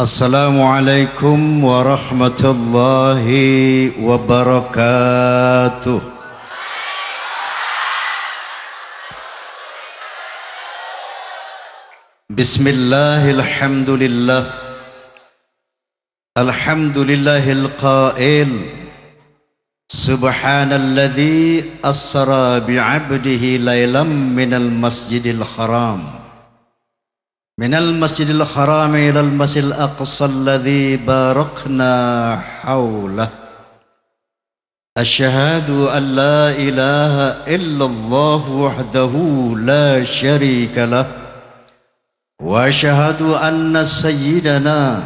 Assalamualaikum warahmatullahi wabarakatuh. Bismillahirrahmanirrahim. Alhamdulillahil qail Subhanalladzi asra bi'abdihi laylam minal masjidil haram ilal masjidil aqsa alladzi barakna hawlah. Asyhadu an la ilaha illallah wahdahu la syarika lah wa asyhadu anna sayyidana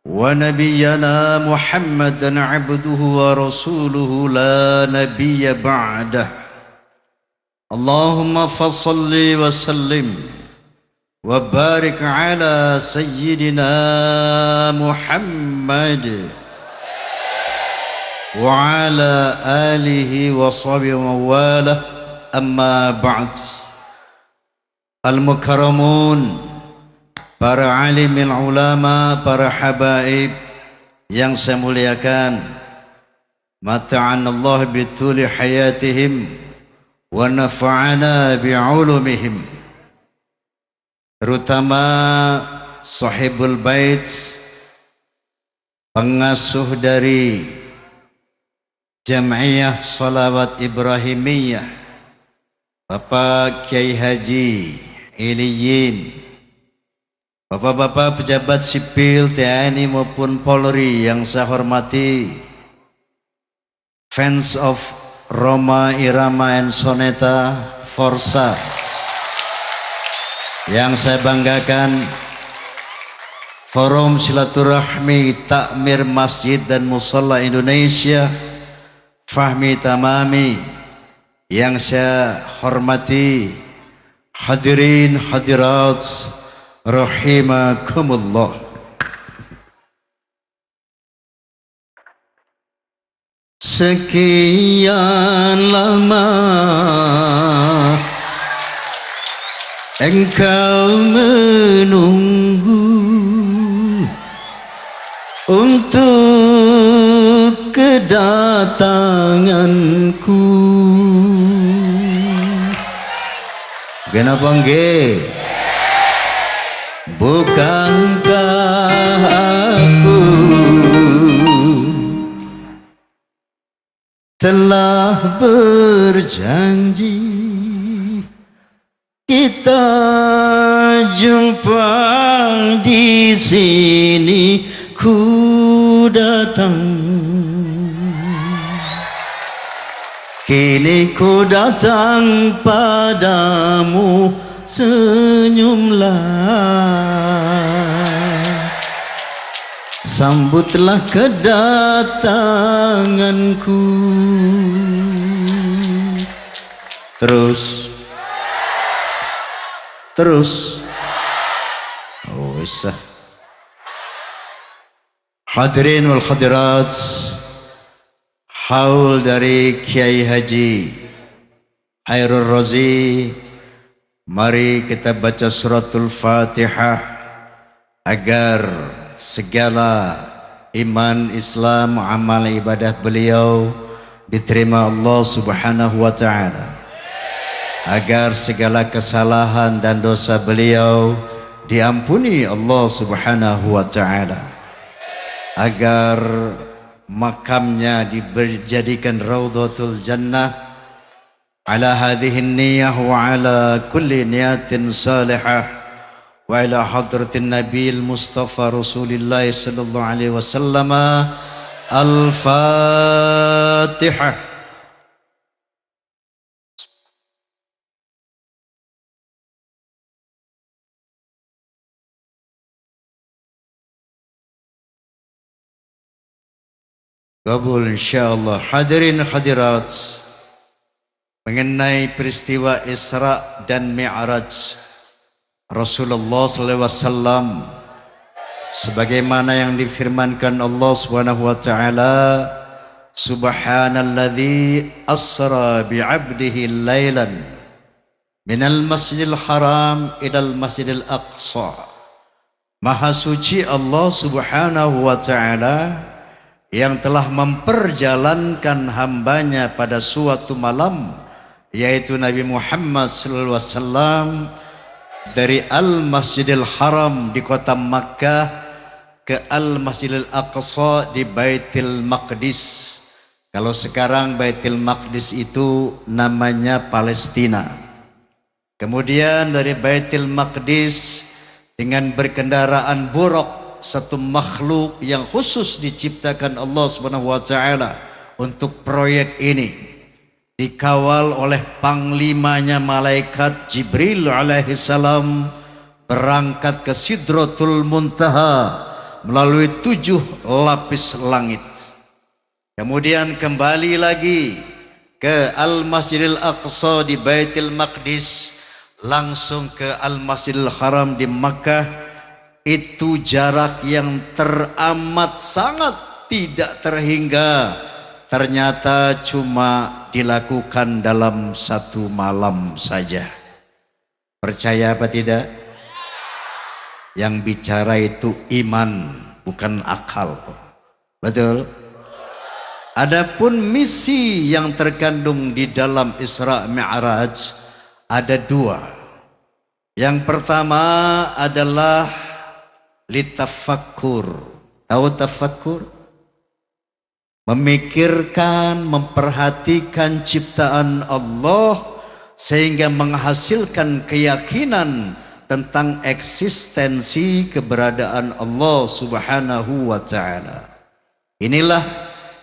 wa nabiyyana Muhammadan abduhu wa rasuluhu la nabiyya ba'dah. Allahumma fassalli wa sallim wa barik ala sayyidina Muhammad wa ala alihi wa sahbihi wa wala. Amma ba'd. Al-mukarramun, para alimil ulama, para habaib yang saya muliakan, mata'anallah bituli hayatihim wa nafa'ana bi'ulumihim, terutama sahibul bait, pengasuh dari Jam'iyah Shalawat Ibrahimiyah, Bapak Kiai Haji Iliyin, Bapak-bapak pejabat sipil TNI maupun Polri yang saya hormati, fans of Roma Irama and Soneta Forza yang saya banggakan, Forum Silaturahmi Takmir Masjid dan Musalla Indonesia, Fahmi Tamami yang saya hormati, hadirin hadirat rahimakumullah. Sekian lama engkau menunggu untuk kedatanganku. Kenapa nggih? Bukankah aku telah berjanji kita jumpa di sini, ku datang. Kini ku datang padamu, senyumlah, sambutlah kedatanganku. Terus oh bisa. Hadirin wal hadirat, haul dari Kiai Haji Hairul Razi, mari kita baca suratul Fatihah agar segala iman, Islam, amal ibadah beliau diterima Allah Subhanahu wa ta'ala, agar segala kesalahan dan dosa beliau diampuni Allah Subhanahu wa ta'ala, agar makamnya dijadikan raudhatul jannah ala hadhihi niyah wa ala kulli niyatin salihah wa ila hadratin nabiyil mustafa rasulillah sallallahu alaihi wasallam. Al-Fatihah. Kabul insyaallah. Hadirin hadirat, mengenai peristiwa Isra dan Mi'raj Rasulullah SAW, sebagaimana yang difirmankan Allah Subhanahu wa taala, Subhanalladzi asra bi'abdihi laylan minal masjidil haram ilal masjidil aqsa Maha suci Allah Subhanahu wa ta'ala yang telah memperjalankan hambanya pada suatu malam, yaitu Nabi Muhammad SAW, dari Al-Masjidil Haram di kota Makkah ke Al-Masjidil Aqsa di Baitul Maqdis. Kalau sekarang Baitul Maqdis itu namanya Palestina. Kemudian dari Baitul Maqdis dengan berkendaraan buraq, satu makhluk yang khusus diciptakan Allah Subhanahu wa taala untuk proyek ini, dikawal oleh panglimanya malaikat Jibril alaihi salam, berangkat ke Sidratul Muntaha melalui 7 lapis langit. Kemudian kembali lagi ke Al-Masjidil Aqsa di Baitul Maqdis, langsung ke Al-Masjidil Haram di Makkah. Itu jarak yang teramat sangat tidak terhingga, ternyata cuma dilakukan dalam satu malam saja. Percaya apa tidak? Yang bicara itu iman, bukan akal. Betul? Adapun misi yang terkandung di dalam Isra Mi'raj ada 2. Yang pertama adalah litafakkur. Tahu tafakkur? Memikirkan, memperhatikan ciptaan Allah sehingga menghasilkan keyakinan tentang eksistensi keberadaan Allah Subhanahu wa taala. Inilah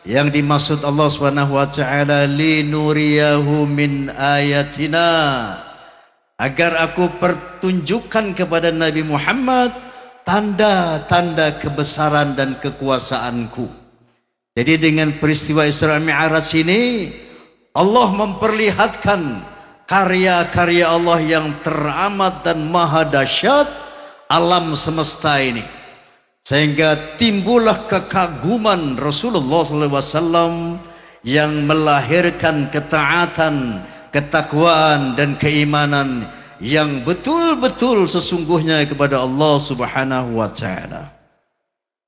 yang dimaksud Allah Subhanahu wa taala, linuriyahu min ayatina, agar aku pertunjukkan kepada Nabi Muhammad tanda-tanda kebesaran dan kekuasaanku. Jadi dengan peristiwa Isra Mi'raj ini Allah memperlihatkan karya-karya Allah yang teramat dan maha dahsyat alam semesta ini, sehingga timbullah kekaguman Rasulullah SAW yang melahirkan ketaatan, ketakwaan dan keimanan yang betul-betul sesungguhnya kepada Allah Subhanahu wa taala.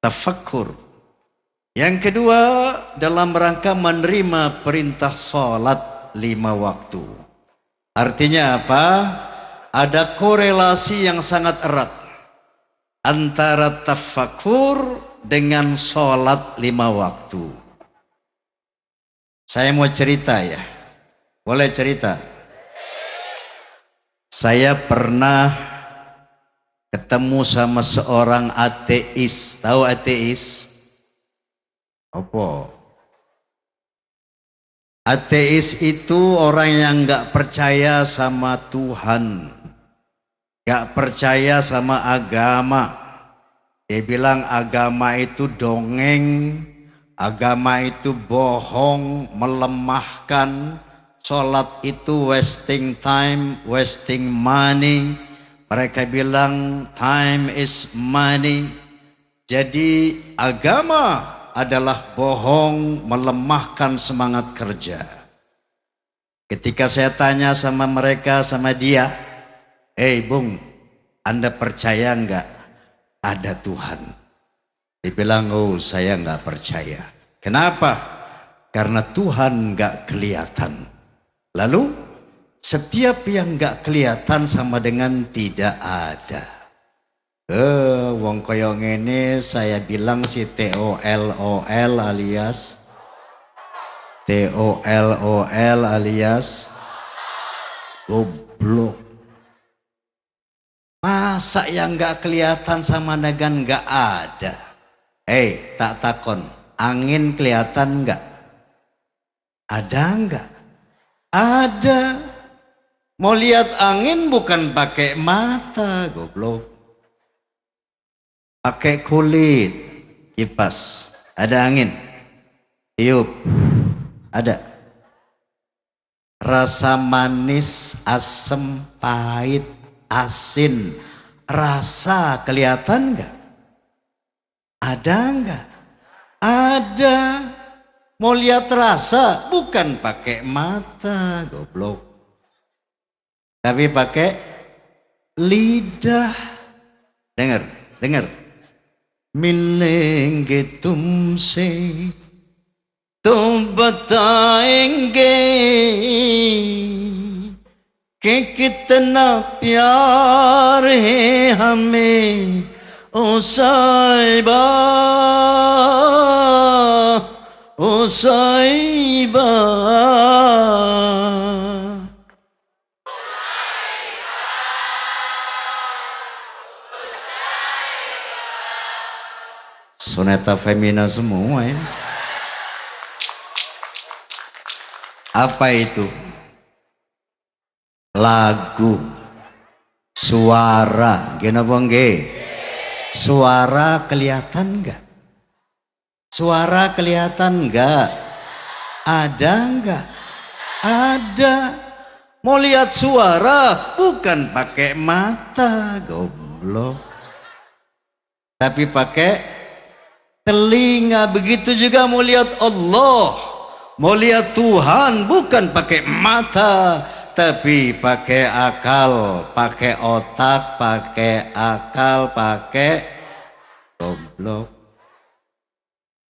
Tafakkur. Yang kedua, dalam rangka menerima perintah salat 5 waktu. Artinya apa? Ada korelasi yang sangat erat antara tafakkur dengan salat 5 waktu. Saya mau cerita ya. Boleh cerita? Saya pernah ketemu sama seorang ateis. Tahu ateis? Apa? Ateis itu orang yang nggak percaya sama Tuhan, nggak percaya sama agama. Dia bilang agama itu dongeng, agama itu bohong, melemahkan. Sholat itu wasting time, wasting money. Mereka bilang time is money. Jadi agama adalah bohong, melemahkan semangat kerja. Ketika saya tanya sama mereka, sama dia, Bung, Anda percaya enggak ada Tuhan? Dia bilang, oh saya enggak percaya. Kenapa? Karena Tuhan enggak kelihatan. Lalu setiap yang enggak kelihatan sama dengan tidak ada. Wong koyo ngene saya bilang si TOLOL alias goblok. Masa yang enggak kelihatan sama dengan enggak ada? Tak takon, angin kelihatan enggak? Ada enggak? Ada. Mau lihat angin bukan pakai mata, goblok. Pakai kulit, kipas. Ada angin, tiup, ada. Rasa manis, asam, pahit, asin, rasa kelihatan enggak? Ada enggak? Ada. Mau lihat rasa bukan pakai mata, goblok, tapi pakai lidah. Dengar, Dengar. मिलेंगे तुमसे तो बताएंगे कि कितना प्यार है हमें ओ साहिबा ओ साहिबा. Soneta femina semua ya. Apa itu? Lagu, suara, gini apa enggak? Suara kelihatan enggak? Suara kelihatan enggak? Ada enggak? Ada. Mau lihat suara bukan pakai mata, goblok. Tapi pakai telinga. Begitu juga mau lihat Allah, mau lihat Tuhan bukan pakai mata, tapi pakai akal, pakai otak, pakai akal, pakai goblok.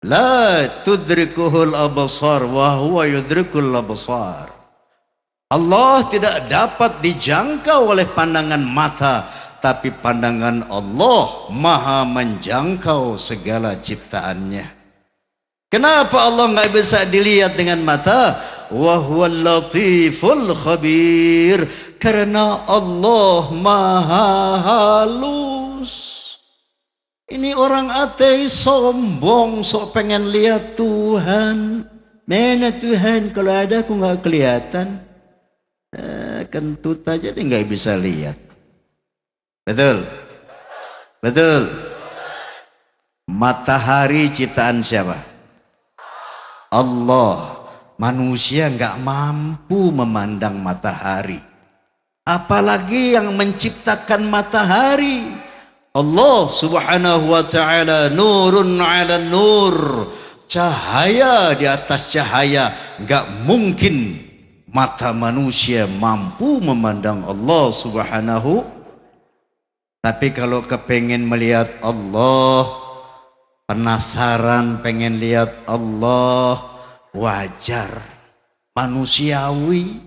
La tudrikuhul absar wa huwa yudrikul absar. Allah tidak dapat dijangkau oleh pandangan mata, tapi pandangan Allah maha menjangkau segala ciptaannya. Kenapa Allah nggak bisa dilihat dengan mata? Wa huwal latiful khabir. Karena Allah maha halus. Ini orang ateis sombong, sok pengen lihat Tuhan. Mana Tuhan? Kalau ada aku nggak kelihatan. Kentut aja dia nggak bisa lihat. Betul? Betul? Matahari ciptaan siapa? Allah. Manusia nggak mampu memandang matahari, apalagi yang menciptakan matahari. Allah subhanahu wa ta'ala nurun ala nur, cahaya di atas cahaya. Nggak mungkin mata manusia mampu memandang Allah subhanahu. Tapi kalau kepengen melihat Allah, penasaran pengen lihat Allah, wajar, manusiawi.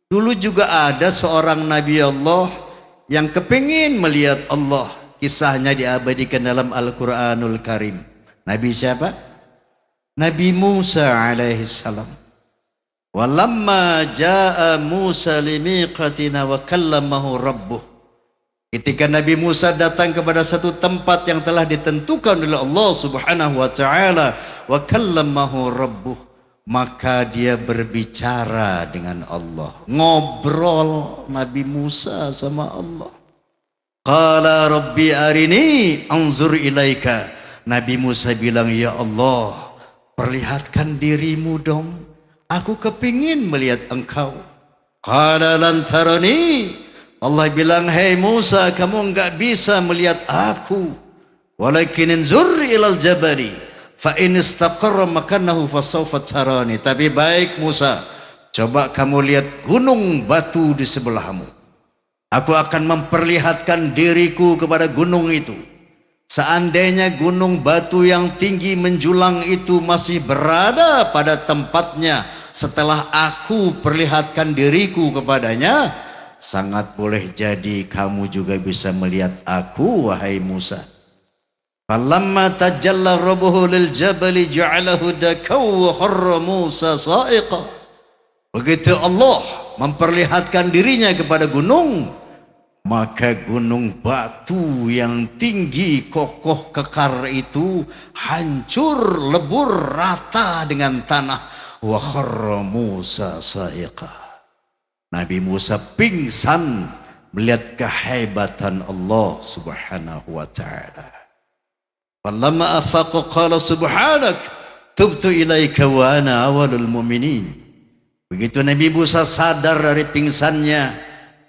Dulu juga ada seorang Nabi Allah yang kepingin melihat Allah. Kisahnya diabadikan dalam Al-Quranul Karim. Nabi siapa? Nabi Musa alaihissalam. Walamma ja'a Musa limiqatina wa kallamahu rabbuh. Ketika Nabi Musa datang kepada satu tempat yang telah ditentukan oleh Allah subhanahu wa ta'ala, wa kallamahu rabbuh, maka dia berbicara dengan Allah, ngobrol Nabi Musa sama Allah. Qala rabbi arini anzur ilaika. Nabi Musa bilang, ya Allah, perlihatkan dirimu dong, aku kepingin melihat engkau. Qala lan tarani. Allah bilang, hei Musa, kamu enggak bisa melihat aku, walakin anzur ilal jabali fa in istaqarra makanahu fasawfa tarani. Tapi baik Musa, coba kamu lihat gunung batu di sebelahmu. Aku akan memperlihatkan diriku kepada gunung itu. Seandainya gunung batu yang tinggi menjulang itu masih berada pada tempatnya setelah aku perlihatkan diriku kepadanya, sangat boleh jadi kamu juga bisa melihat aku, wahai Musa. Falamma tajalla rabbuhu lil jabali ja'alahu dakaw wa kharra Musa sa'iqa. Begitu Allah memperlihatkan dirinya kepada gunung, maka gunung batu yang tinggi kokoh kekar itu hancur lebur rata dengan tanah. Wa kharra Musa sa'iqa. Nabi Musa pingsan melihat kehebatan Allah subhanahu wa ta'ala. Falamma afaqa qala subhanak tubtu ilaika wa ana awalul mu'minin. Begitu Nabi Musa sadar dari pingsannya,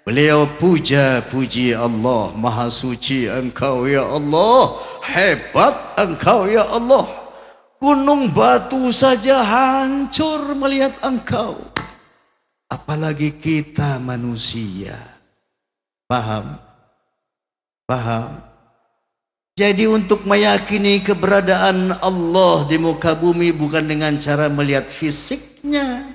beliau puji Allah, maha suci engkau ya Allah, hebat engkau ya Allah. Gunung batu saja hancur melihat engkau, apalagi kita manusia. Paham? Paham? Jadi untuk meyakini keberadaan Allah di muka bumi bukan dengan cara melihat fisiknya,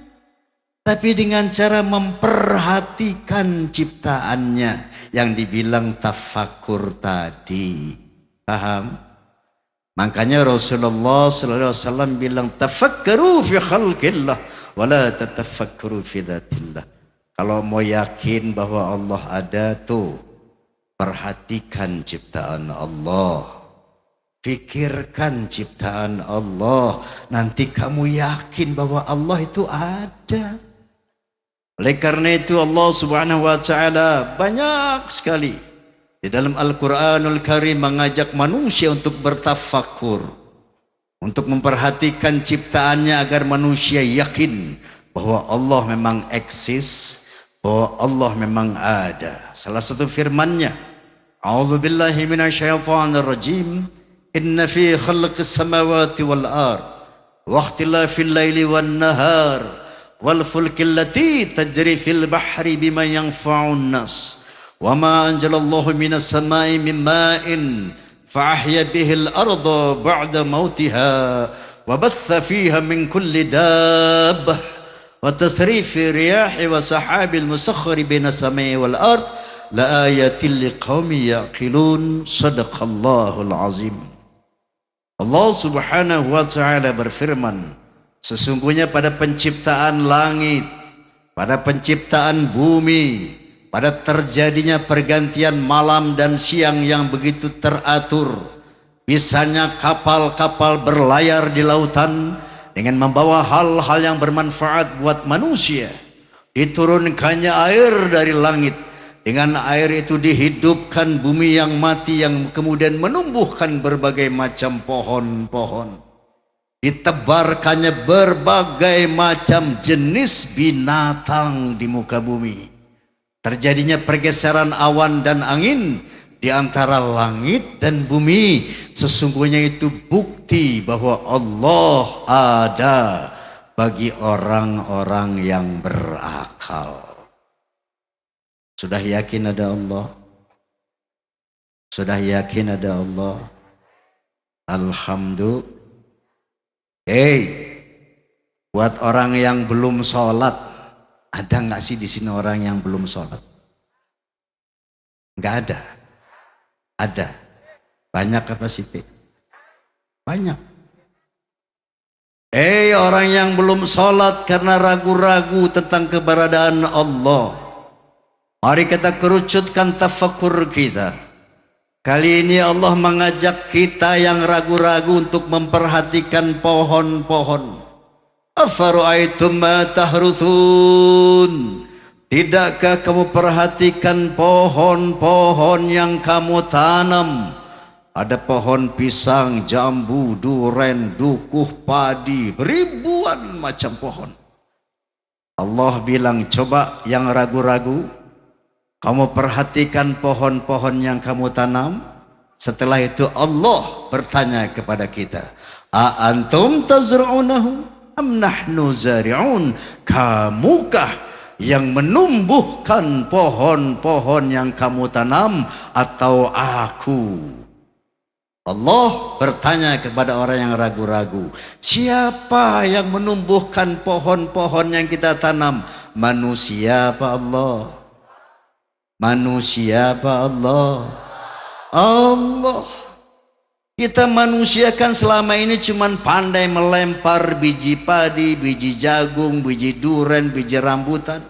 tapi dengan cara memperhatikan ciptaannya yang dibilang tafakur tadi. Paham? Makanya Rasulullah sallallahu alaihi wasallam bilang tafakkaru fi khalqillah wa la tatafakkaru fi dzatillah. Kalau mau yakin bahwa Allah ada tuh, perhatikan ciptaan Allah, pikirkan ciptaan Allah, nanti kamu yakin bahwa Allah itu ada. Oleh karena itu Allah subhanahu wa ta'ala banyak sekali di dalam Al-Quranul Karim mengajak manusia untuk bertafakur, untuk memperhatikan ciptaannya agar manusia yakin bahwa Allah memang eksis, bahwa Allah memang ada. Salah satu firman-Nya, A'udzu billahi minasyaitonir rajim, inna fi khalqis samawati wal ard wa ikhtilafil laili wan nahar wal fulki allati tajri fil bahri bima yanfa'un nas wa ma anzalallahu minas samai min ma'in fa ahya bihil arda ba'da mautiha wa batha fiha min kulli dabbah wa tasrifi riyahi wa sahabil musakhkhari bainas samai wal ard la ayatil liqaumi yaqilun. Sadaqallahul azim. Allah subhanahu wa ta'ala berfirman, sesungguhnya pada penciptaan langit, pada penciptaan bumi, pada terjadinya pergantian malam dan siang yang begitu teratur, bisanya kapal-kapal berlayar di lautan dengan membawa hal-hal yang bermanfaat buat manusia, diturunkannya air dari langit, dengan air itu dihidupkan bumi yang mati yang kemudian menumbuhkan berbagai macam pohon-pohon, ditebarkannya berbagai macam jenis binatang di muka bumi, terjadinya pergeseran awan dan angin di antara langit dan bumi. Sesungguhnya itu bukti bahwa Allah ada bagi orang-orang yang berakal. Sudah yakin ada Allah? Sudah yakin ada Allah? Alhamdulillah. Buat orang yang belum sholat, ada nggak sih di sini orang yang belum sholat? Nggak ada. Ada. Banyak apa sih? Banyak. Orang yang belum sholat karena ragu-ragu tentang keberadaan Allah, mari kita kerucutkan tafakur kita. Kali ini Allah mengajak kita yang ragu-ragu untuk memperhatikan pohon-pohon. Afara'aitum ma tahruthun? Tidakkah kamu perhatikan pohon-pohon yang kamu tanam? Ada pohon pisang, jambu, duren, dukuh, padi, ribuan macam pohon. Allah bilang, coba yang ragu-ragu, kamu perhatikan pohon-pohon yang kamu tanam. Setelah itu Allah bertanya kepada kita, a antum tazra'unahu am nahnu zari'un? Kamukah yang menumbuhkan pohon-pohon yang kamu tanam atau aku? Allah bertanya kepada orang yang ragu-ragu, siapa yang menumbuhkan pohon-pohon yang kita tanam? Manusia apa Allah? Manusia apa Allah? Allah. Kita manusia kan selama ini cuman pandai melempar biji padi, biji jagung, biji duren, biji rambutan.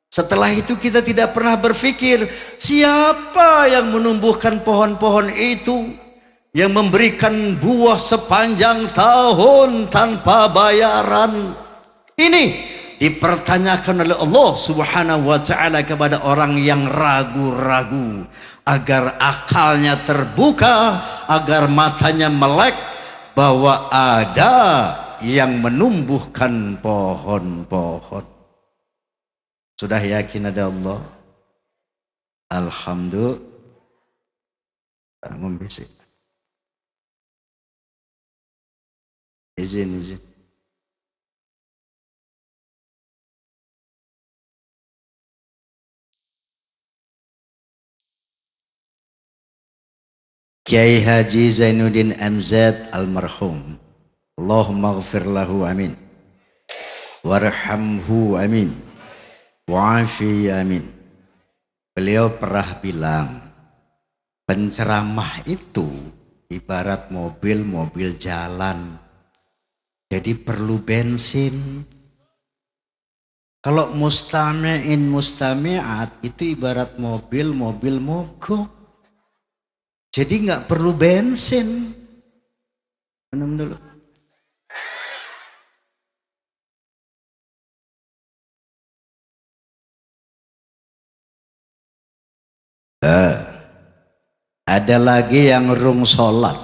Setelah itu kita tidak pernah berpikir siapa yang menumbuhkan pohon-pohon itu, yang memberikan buah sepanjang tahun tanpa bayaran. Ini dipertanyakan oleh Allah subhanahu wa ta'ala kepada orang yang ragu-ragu, agar akalnya terbuka, agar matanya melek bahwa ada yang menumbuhkan pohon-pohon. Sudah yakin ada Allah? Alhamdulillah. Membisik. Izin. Kiai Haji Zainuddin MZ almarhum. Allahumma ghafir lahu amin. Warhamhu amin. Wa'afi amin. Beliau pernah bilang, penceramah itu ibarat mobil jalan. Jadi perlu bensin. Kalau mustami'in mustami'at itu ibarat mobil mogok. Jadi nggak perlu bensin. Minum dulu. Ada lagi yang rung sholat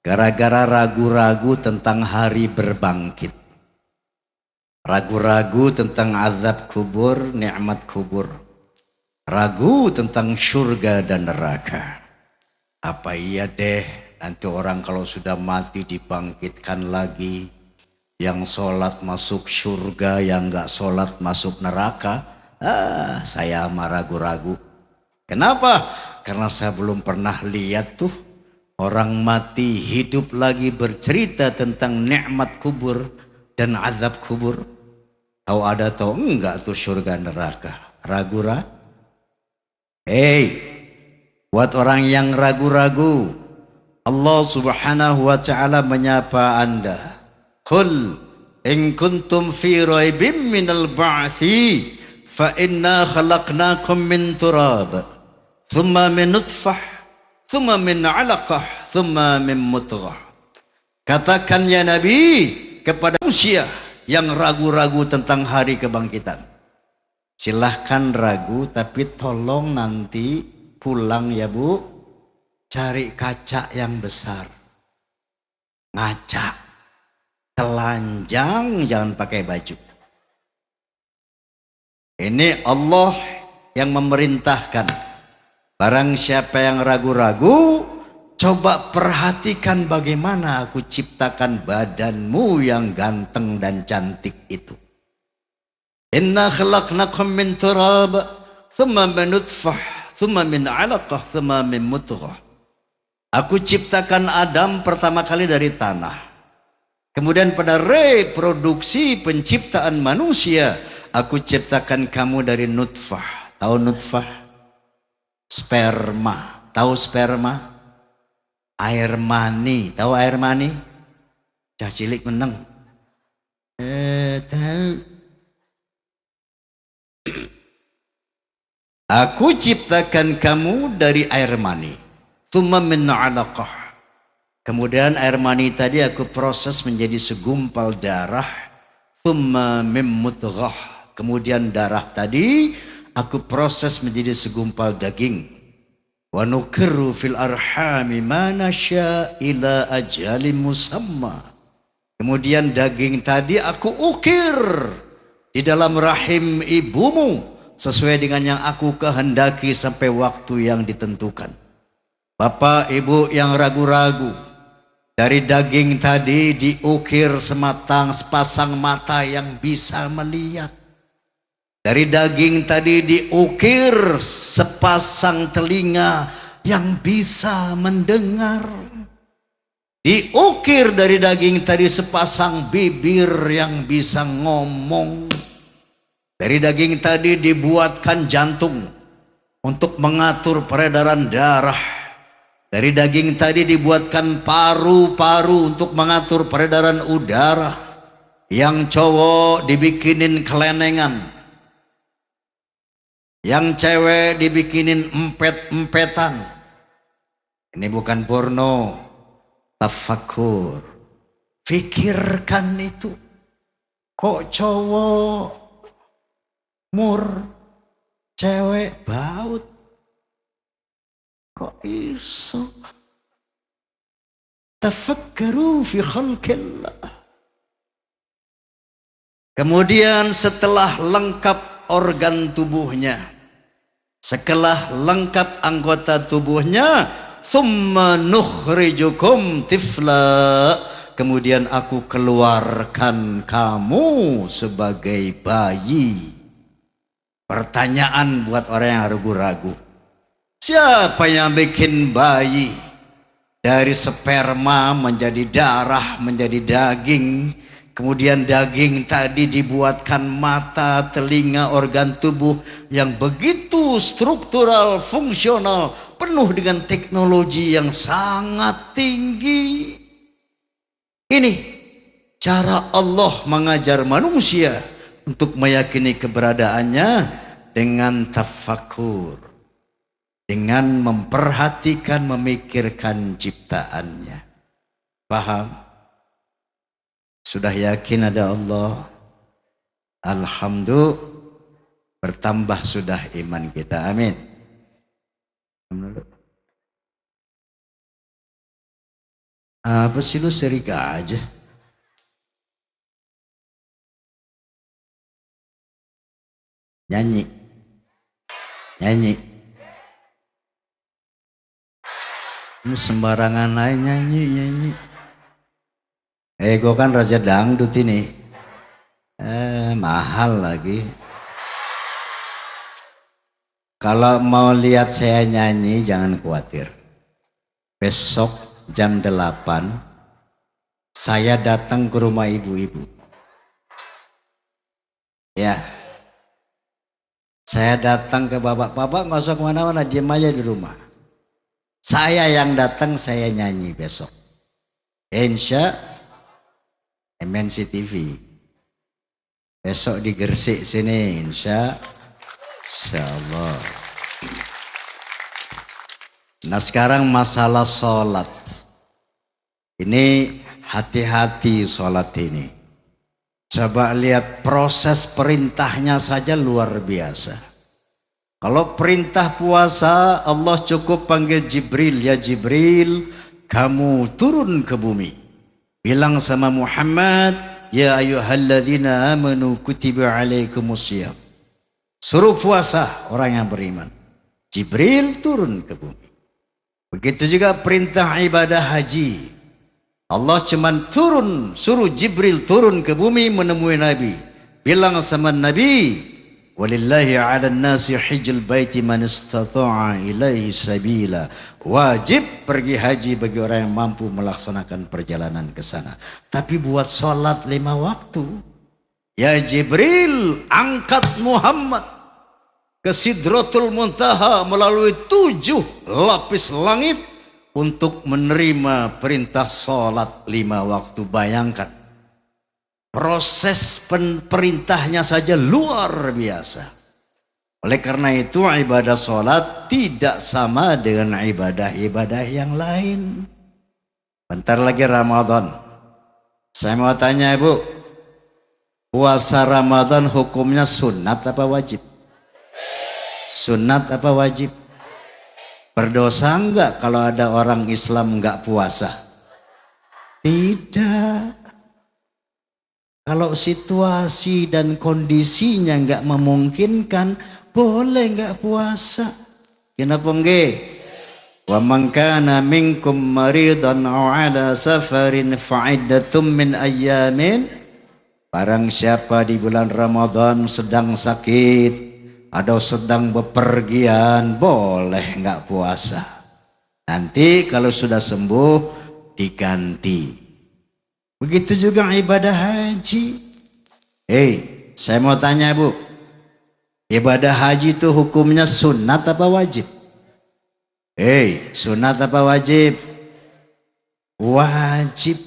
gara-gara ragu-ragu tentang hari berbangkit, ragu-ragu tentang azab kubur, nikmat kubur, ragu tentang surga dan neraka. Apa iya deh nanti orang kalau sudah mati dibangkitkan lagi, yang sholat masuk surga, yang nggak sholat masuk neraka? Saya mah ragu-ragu. Kenapa? Karena saya belum pernah lihat tuh orang mati hidup lagi bercerita tentang nikmat kubur dan azab kubur. Tahu ada atau enggak tuh surga neraka? Ragu-ragu? Buat orang yang ragu-ragu, Allah Subhanahu wa ta'ala menyapa Anda. Qul in kuntum fi raibim minal ba'thi fa inna khalaqnakum min turab thumma min nutfah thumma min 'alaqah thumma min mudghah. Katakan ya Nabi kepada manusia yang ragu-ragu tentang hari kebangkitan, silahkan ragu, tapi tolong nanti pulang ya Bu, cari kaca yang besar, ngaca, telanjang, jangan pakai baju. Ini Allah yang memerintahkan. Barang siapa yang ragu-ragu, coba perhatikan bagaimana aku ciptakan badanmu yang ganteng dan cantik itu. Inna khalaqnakum min turab, thumma min nutfah, thumma min 'alaqah, thumma min mudghah. Aku ciptakan Adam pertama kali dari tanah. Kemudian pada reproduksi penciptaan manusia, aku ciptakan kamu dari nutfah. Tahu nutfah? Sperma. Tahu sperma? Air mani. Tahu air mani? Cah cilik meneng. Tahu. Aku ciptakan kamu dari air mani. Tsumma min 'alaqah. Kemudian air mani tadi aku proses menjadi segumpal darah. Tsumma min mudghah. Kemudian darah tadi aku proses menjadi segumpal daging. Wa nuqirru fil arhami ma nasya ila ajalin musamma. Kemudian daging tadi aku ukir di dalam rahim ibumu sesuai dengan yang aku kehendaki sampai waktu yang ditentukan. Bapak ibu yang ragu-ragu, dari daging tadi diukir sepasang mata yang bisa melihat. Dari daging tadi diukir sepasang telinga yang bisa mendengar. Diukir dari daging tadi sepasang bibir yang bisa ngomong. Dari daging tadi dibuatkan jantung untuk mengatur peredaran darah. Dari daging tadi dibuatkan paru-paru untuk mengatur peredaran udara. Yang cowok dibikinin kelenengan, yang cewek dibikinin empet-empetan. Ini bukan porno, tafakur. Fikirkan itu. Kok cowok mur, cewek baut? Kok iso? Tafakkaru fi khalqillah. Kemudian setelah lengkap organ tubuhnya, setelah lengkap anggota tubuhnya, thumma nukhrijukum tifla, kemudian aku keluarkan kamu sebagai bayi. Pertanyaan buat orang yang ragu-ragu, siapa yang bikin bayi? Dari sperma menjadi darah, menjadi daging. Kemudian daging tadi dibuatkan mata, telinga, organ tubuh yang begitu struktural, fungsional, penuh dengan teknologi yang sangat tinggi. Ini cara Allah mengajar manusia untuk meyakini keberadaannya dengan tafakur, dengan memperhatikan, memikirkan ciptaannya. Paham? Sudah yakin ada Allah? Alhamdulillah, bertambah sudah iman kita. Amin. Apa sih lu serik aja? Nyanyi. Ini sembarangan aja nyanyi. Gue kan raja dangdut ini. Mahal lagi. Kalau mau lihat saya nyanyi jangan khawatir. Besok jam 8 saya datang ke rumah ibu-ibu. Ya. Saya datang ke bapak-bapak, nggak usah kemana-mana, diam aja di rumah. Saya yang datang, saya nyanyi besok. Insya MNC TV. Besok di Gresik sini, insya Allah. Nah sekarang masalah sholat. Ini hati-hati sholat ini. Coba lihat proses perintahnya saja luar biasa. Kalau perintah puasa, Allah cukup panggil Jibril. Ya Jibril, kamu turun ke bumi. Bilang sama Muhammad, ya ayyuhalladzina amanu kutiba alaikumusiyam. Suruh puasa orang yang beriman. Jibril turun ke bumi. Begitu juga perintah ibadah haji. Allah cuman turun, suruh Jibril turun ke bumi menemui Nabi. Bilang sama Nabi, walillahi 'alan nasi hijjul baiti man istata'a ilaihi sabila. Wajib pergi haji bagi orang yang mampu melaksanakan perjalanan ke sana. Tapi buat sholat 5 waktu. Ya Jibril, angkat Muhammad ke Sidratul Muntaha melalui 7 lapis langit untuk menerima perintah sholat 5 waktu. Bayangkan. Proses perintahnya saja luar biasa. Oleh karena itu ibadah sholat tidak sama dengan ibadah-ibadah yang lain. Bentar lagi Ramadan. Saya mau tanya Ibu, puasa Ramadan hukumnya sunat apa wajib? Sunat apa wajib? Berdosa enggak kalau ada orang Islam enggak puasa? Tidak. Kalau situasi dan kondisinya enggak memungkinkan, boleh enggak puasa. Kenapa enggak? Wa man kana minkum maridan aw ala safarin fa'iddatum min ayyamin. Barang siapa di bulan Ramadan sedang sakit atau sedang bepergian, boleh enggak puasa. Nanti kalau sudah sembuh diganti. Begitu juga ibadah haji. Saya mau tanya Bu, ibadah haji itu hukumnya sunat apa wajib? Sunat apa wajib? Wajib.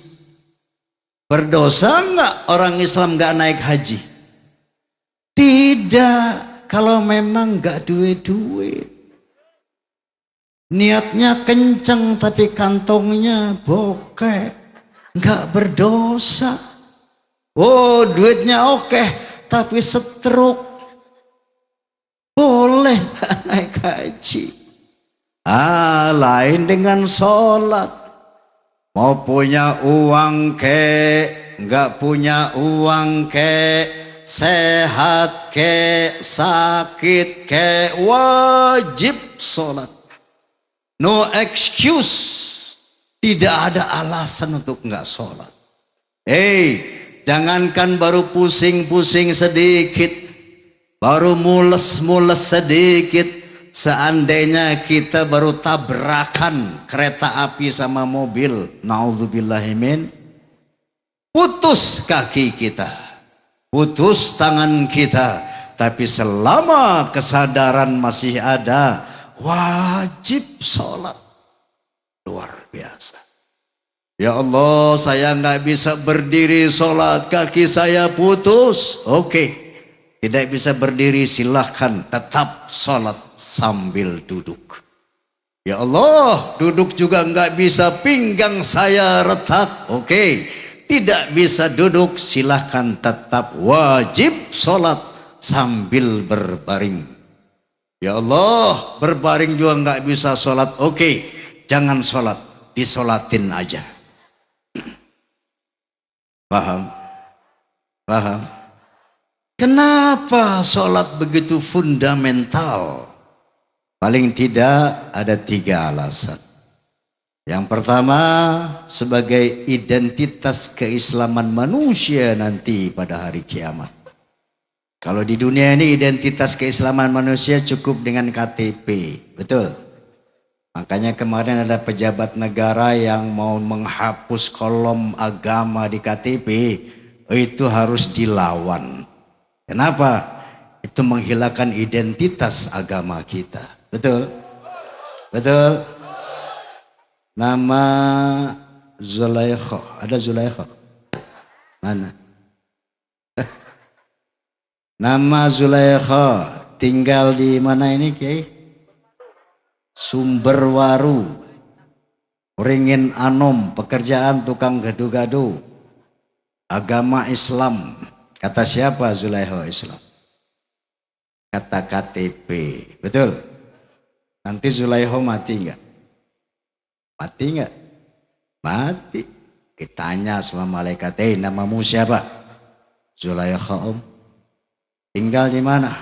Berdosa enggak orang Islam enggak naik haji? Tidak, kalau memang enggak duit-duit. Niatnya kenceng tapi kantongnya bokeh, enggak berdosa. Oh, duitnya oke, tapi stroke, boleh naik haji. Lain dengan sholat. Mau punya uang enggak punya uang sehat sakit wajib sholat. No excuse. Tidak ada alasan untuk enggak sholat. Jangankan baru pusing-pusing sedikit, baru mules-mules sedikit, seandainya kita baru tabrakan kereta api sama mobil, naudzubillahimin, putus kaki kita, putus tangan kita, tapi selama kesadaran masih ada, wajib sholat. Luar biasa. Ya Allah, saya nggak bisa berdiri sholat, kaki saya putus. Oke, tidak bisa berdiri, silahkan tetap sholat sambil duduk. Ya Allah, duduk juga nggak bisa, pinggang saya retak. Oke, tidak bisa duduk, silahkan tetap wajib sholat sambil berbaring. Ya Allah, berbaring juga nggak bisa sholat. Oke, jangan sholat, disolatin aja. Paham? Paham? Kenapa sholat begitu fundamental? Paling tidak ada 3 alasan. Yang pertama, sebagai identitas keislaman manusia nanti pada hari kiamat. Kalau di dunia ini identitas keislaman manusia cukup dengan KTP, betul? Makanya kemarin ada pejabat negara yang mau menghapus kolom agama di KTP, itu harus dilawan. Kenapa? Itu menghilangkan identitas agama kita. Betul? Betul? Nama Zulaikha, ada Zulaikha? Mana? Nama Zulaikha tinggal di mana ini, Kiai? Sumberwaru, Ringin Anom, pekerjaan tukang gado-gado, agama Islam. Kata siapa Zulaikha Islam? Kata KTP, betul? Nanti Zulaikha mati enggak? Mati enggak? Mati. Ditanya sama malaikat, namamu siapa? Zulaikha om. Tinggal di mana?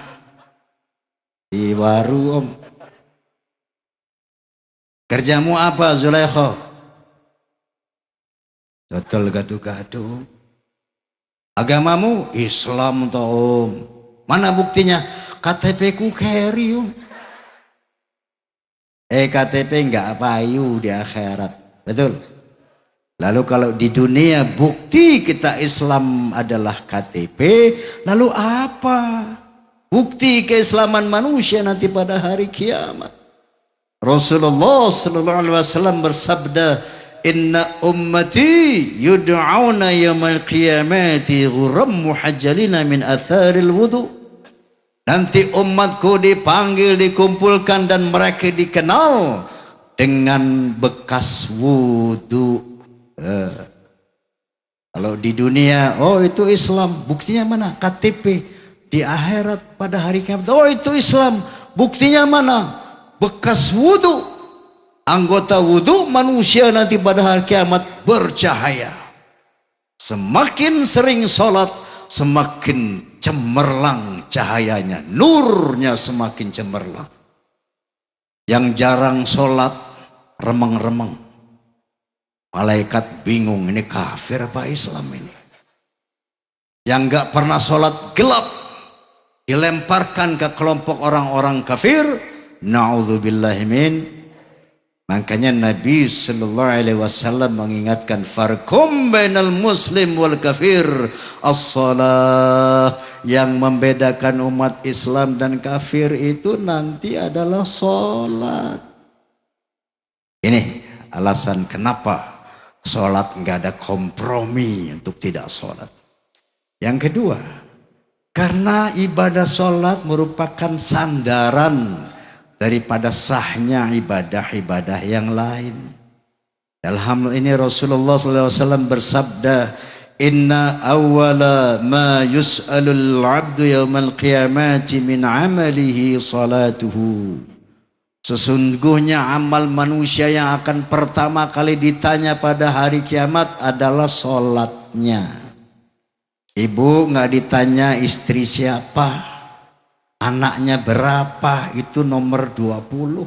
Di Waru om. Kerjamu apa Zulaikha? Total gado-gado. Agamamu Islam toh om. Mana buktinya? KTP ku carry om. KTP enggak payu di akhirat. Betul? Lalu kalau di dunia bukti kita Islam adalah KTP, lalu apa? Bukti keislaman manusia nanti pada hari kiamat. Rasulullah sallallahu alaihi wasallam bersabda, "Inna ummati yud'auna yaumil qiyamati ghurram muhajjalina min atharil wudu." Nanti umatku dipanggil, dikumpulkan dan mereka dikenal dengan bekas wudu. Kalau di dunia, oh itu Islam, buktinya mana? KTP. Di akhirat pada hari kiamat, oh itu Islam, buktinya mana? Bekas wudu. Anggota wudu manusia nanti pada hari kiamat bercahaya. Semakin sering sholat, semakin cemerlang cahayanya, nurnya semakin cemerlang. Yang jarang sholat, remeng-remeng. Malaikat bingung, ini kafir apa Islam ini? Yang gak pernah sholat gelap, dilemparkan ke kelompok orang-orang kafir. Na'udzubillahimin. Makanya Nabi sallallahu alaihi wasallam mengingatkan, farqum bainal muslim wal kafir as-shalah. Yang membedakan umat Islam dan kafir itu nanti adalah sholat. Ini alasan kenapa sholat nggak ada kompromi untuk tidak sholat. Yang kedua, karena ibadah sholat merupakan sandaran daripada sahnya ibadah-ibadah yang lain. Dalam hal ini Rasulullah SAW bersabda, "Inna awwala ma yus'alul 'abdu yawmal qiyamati min 'amalihi salatuhu." Sesungguhnya amal manusia yang akan pertama kali ditanya pada hari kiamat adalah sholatnya. Ibu nggak ditanya istri siapa, anaknya berapa, itu nomor 20.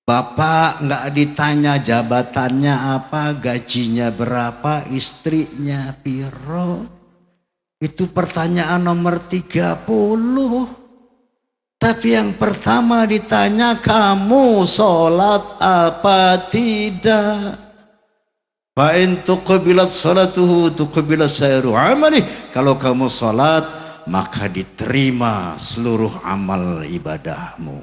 Bapak nggak ditanya jabatannya apa, gajinya berapa, istrinya piro. Itu pertanyaan nomor 30. Tapi yang pertama ditanya, kamu sholat apa tidak? Fa in tuqbilat salatuhu tuqbilat sairu amali. Kalau kamu sholat, maka diterima seluruh amal ibadahmu.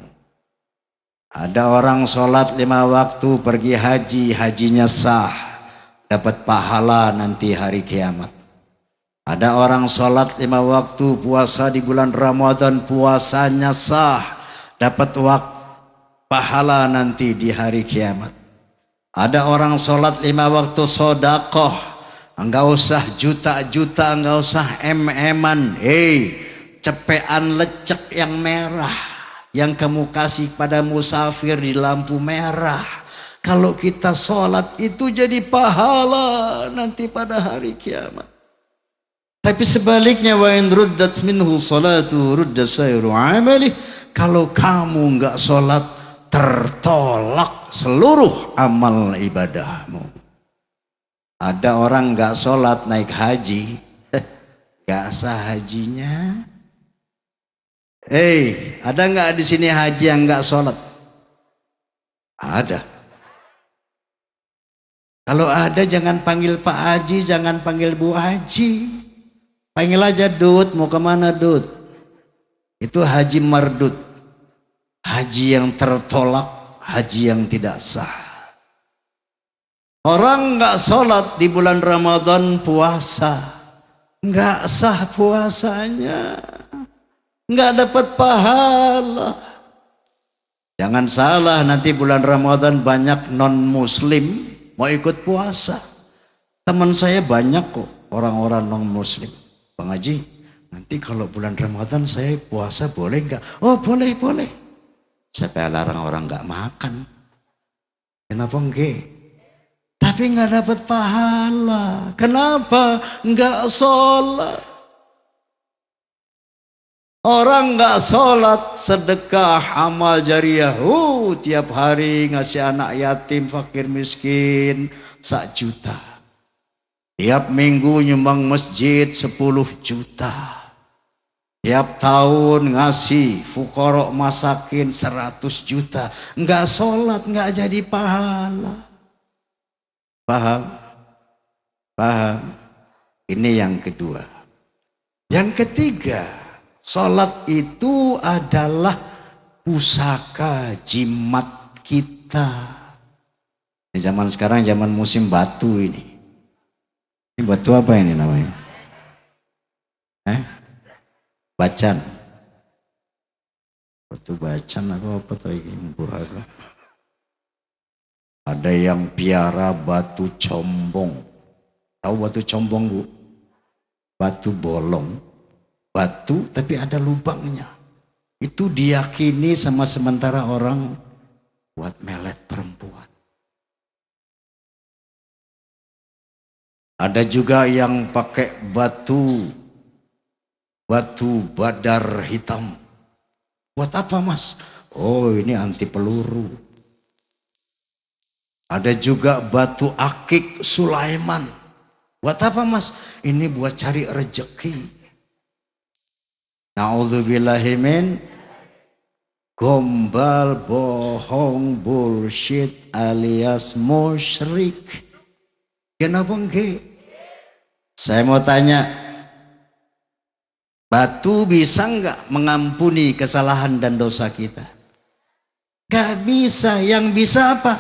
Ada orang sholat 5 waktu, pergi haji, hajinya sah, dapat pahala nanti hari kiamat. Ada orang sholat 5 waktu, puasa di bulan Ramadan, puasanya sah, dapat pahala nanti di hari kiamat. Ada orang sholat 5 waktu sodakoh, enggak usah juta-juta, enggak usah em-eman, cepean lecek yang merah yang kamu kasih pada musafir di lampu merah. Kalau kita sholat itu jadi pahala nanti pada hari kiamat. Tapi sebaliknya, wa in ruddat minhu salatu rudda sairu amali. Kalau kamu enggak sholat, tertolak seluruh amal ibadahmu. Ada orang enggak sholat naik haji, enggak sah hajinya. Ada enggak di sini haji yang enggak sholat? Ada. Kalau ada, jangan panggil Pak Haji, jangan panggil Bu Haji. Panggil aja Dut, mau kemana Dut? Itu haji mardut, haji yang tertolak, haji yang tidak sah. Orang nggak sholat di bulan Ramadan, puasa, nggak sah puasanya, nggak dapat pahala. Jangan salah, nanti bulan Ramadan banyak non muslim mau ikut puasa. Teman saya banyak kok orang-orang non muslim. Bang Haji, nanti kalau bulan Ramadan saya puasa boleh enggak? Oh boleh, boleh. Siapa yang larang orang enggak makan? Kenapa enggak? Tapi enggak dapat pahala. Kenapa? Enggak sholat. Orang enggak sholat, sedekah, amal jariah. Tiap hari ngasih anak yatim, fakir miskin 1 juta. Tiap minggu nyumbang masjid 10 juta. Tiap tahun ngasih fuqara masakin 100 juta. Enggak sholat, enggak jadi pahala. Paham? Paham? Ini yang kedua. Yang ketiga, sholat itu adalah pusaka jimat kita. Di zaman sekarang, zaman musim batu ini. Ini batu apa ini namanya? Bacan. Batu bacan apa tuh ini? Ada yang piara batu combong. Tahu batu combong, Bu? Batu bolong. Batu tapi ada lubangnya. Itu diyakini sama sementara orang buat melet perempuan. Ada juga yang pakai batu badar hitam. Buat apa, Mas? Oh, ini anti peluru. Ada juga batu akik Sulaiman. Buat apa, Mas? Ini buat cari rezeki. Na'udzubillahimin. Gombal, bohong, bullshit alias musyrik. Kenapa enggak? Saya mau tanya, batu bisa enggak mengampuni kesalahan dan dosa kita? Gak bisa. Yang bisa apa?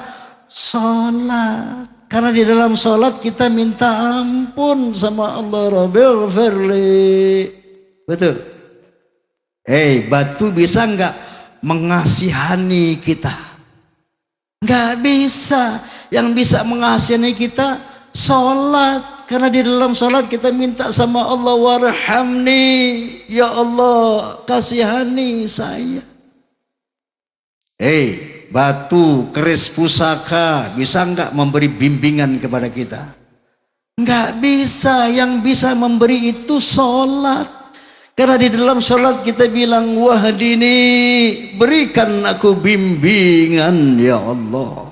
Sholat. Karena di dalam sholat kita minta ampun sama Allah. Rabbighfirli. Betul? Batu bisa enggak mengasihani kita? Gak bisa. Yang bisa mengasihani kita sholat. Karena di dalam sholat kita minta sama Allah, warhamni, ya Allah kasihani saya. Batu, keris pusaka bisa enggak memberi bimbingan kepada kita? Enggak bisa. Yang bisa memberi itu sholat. Karena di dalam sholat kita bilang, wahdini, berikan aku bimbingan ya Allah.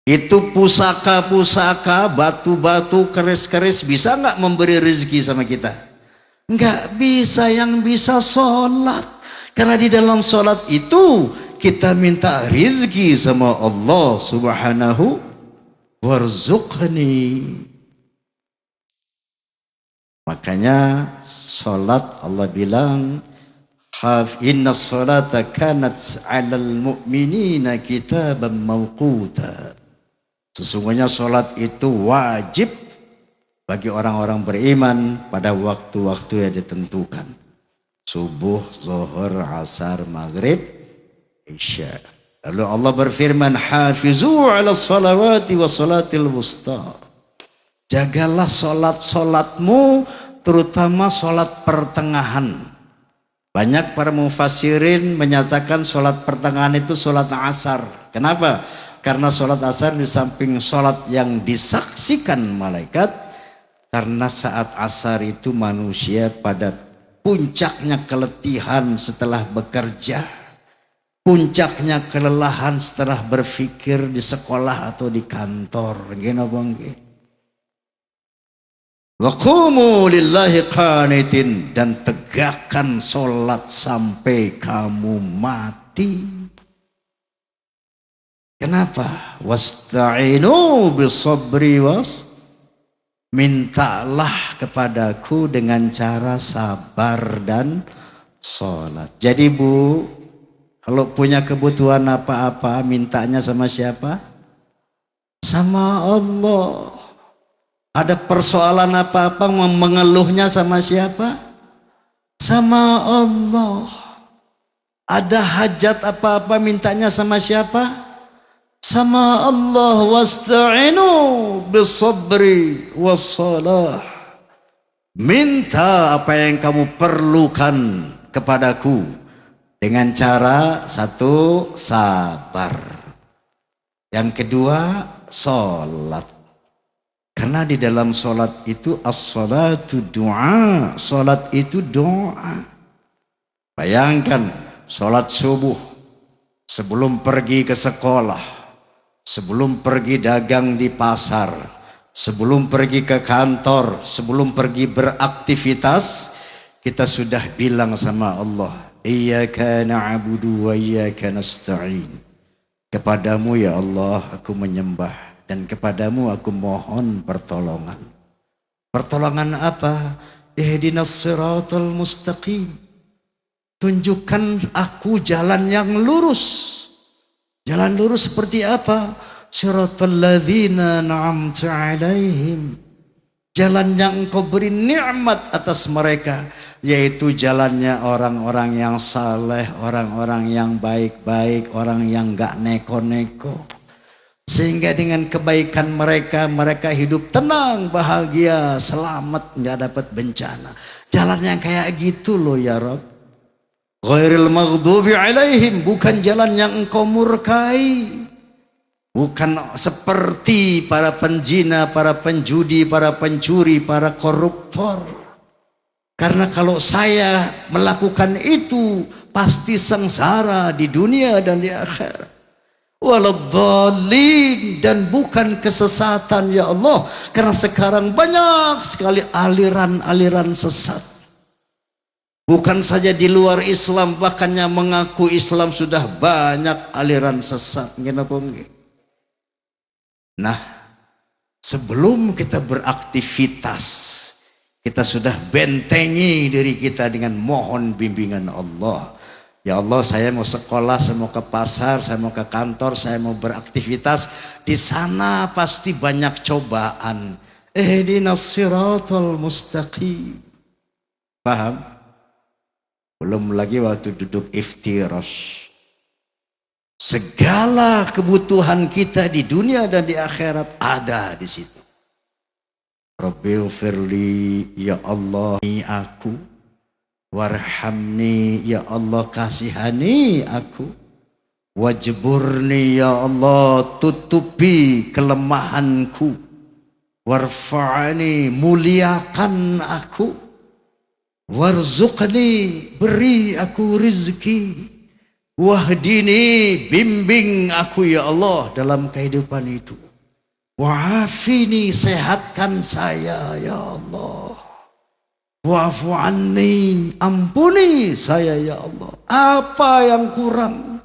Itu pusaka-pusaka, batu-batu, keris-keris bisa nggak memberi rezeki sama kita? Enggak bisa yang bisa sholat. Karena di dalam sholat itu kita minta rizki sama Allah subhanahu warzuqni. Makanya sholat Allah bilang, inna sholata kanat 'alal mu'minina kitaban mawquta. Sesungguhnya sholat itu wajib bagi orang-orang beriman pada waktu-waktu yang ditentukan. Subuh, zuhur, asar, maghrib, isya. Lalu Allah berfirman, hafizu 'ala salawati wa salatil wusta. Jagalah solat-solatmu, terutama solat pertengahan. Banyak para mufassirin menyatakan solat pertengahan itu solat asar. Kenapa? Karena solat asar di samping solat yang disaksikan malaikat, karena saat asar itu manusia pada puncaknya keletihan setelah bekerja, puncaknya kelelahan setelah berpikir di sekolah atau di kantor. Wa qumu lillahi qanitin, dan tegakkan solat sampai kamu mati. Kenapa? Wasta'inu bisabri was, mintalah kepadaku dengan cara sabar dan sholat. Jadi Bu, kalau punya kebutuhan apa-apa, mintanya sama siapa? Sama Allah. Ada persoalan apa-apa, mengeluhnya sama siapa? Sama Allah. Ada hajat apa-apa, mintanya sama siapa? Sama Allah. Wasta'inu bisabri wassalah. Minta apa yang kamu perlukan kepadaku dengan cara satu, sabar. Yang kedua, sholat. Karena di dalam sholat itu as-salatu doa. Sholat itu doa. Bayangkan sholat subuh, sebelum pergi ke sekolah, sebelum pergi dagang di pasar, sebelum pergi ke kantor, sebelum pergi beraktivitas, kita sudah bilang sama Allah, iyyaka na'budu wa iyyaka nasta'in. Kepadamu ya Allah aku menyembah, dan kepadamu aku mohon pertolongan. Pertolongan apa? Ihdinas siratal mustaqim. Tunjukkan aku jalan yang lurus. Jalan lurus seperti apa? Siratal ladzina an'amta 'alaihim. Jalan yang engkau beri nikmat atas mereka, yaitu jalannya orang-orang yang saleh, orang-orang yang baik-baik, orang yang enggak neko-neko. Sehingga dengan kebaikan mereka, mereka hidup tenang, bahagia, selamat, nggak dapat bencana. Jalan yang kayak gitu loh ya Rabb. Ghairil maghdubi alaihim, bukan jalan yang engkau murkai. Bukan seperti para penjina, para penjudi, para pencuri, para koruptor. Karena kalau saya melakukan itu, pasti sengsara di dunia dan di akhirat. Waladhdallin, dan bukan kesesatan ya Allah, karena sekarang banyak sekali aliran-aliran sesat. Bukan saja di luar Islam, bahkan yang mengaku Islam sudah banyak aliran sesat. Nah, sebelum kita beraktivitas, kita sudah bentengi diri kita dengan mohon bimbingan Allah. Ya Allah, saya mau sekolah, saya mau ke pasar, saya mau ke kantor, saya mau beraktivitas. Di sana pasti banyak cobaan. Ihdinas siratal mustaqim. Paham? Belum lagi waktu duduk iftirash. Segala kebutuhan kita di dunia dan di akhirat ada di situ. Rabbil firli, ya Allah, aku. Warhamni, ya Allah kasihani aku. Wajburni, ya Allah tutupi kelemahanku. Warfa'ni, muliakan aku. Warzuqni, beri aku rizki. Wahdini, bimbing aku ya Allah dalam kehidupan itu. Wa'afini, sehatkan saya ya Allah. Wa'fu anni, ampuni saya ya Allah. Apa yang kurang?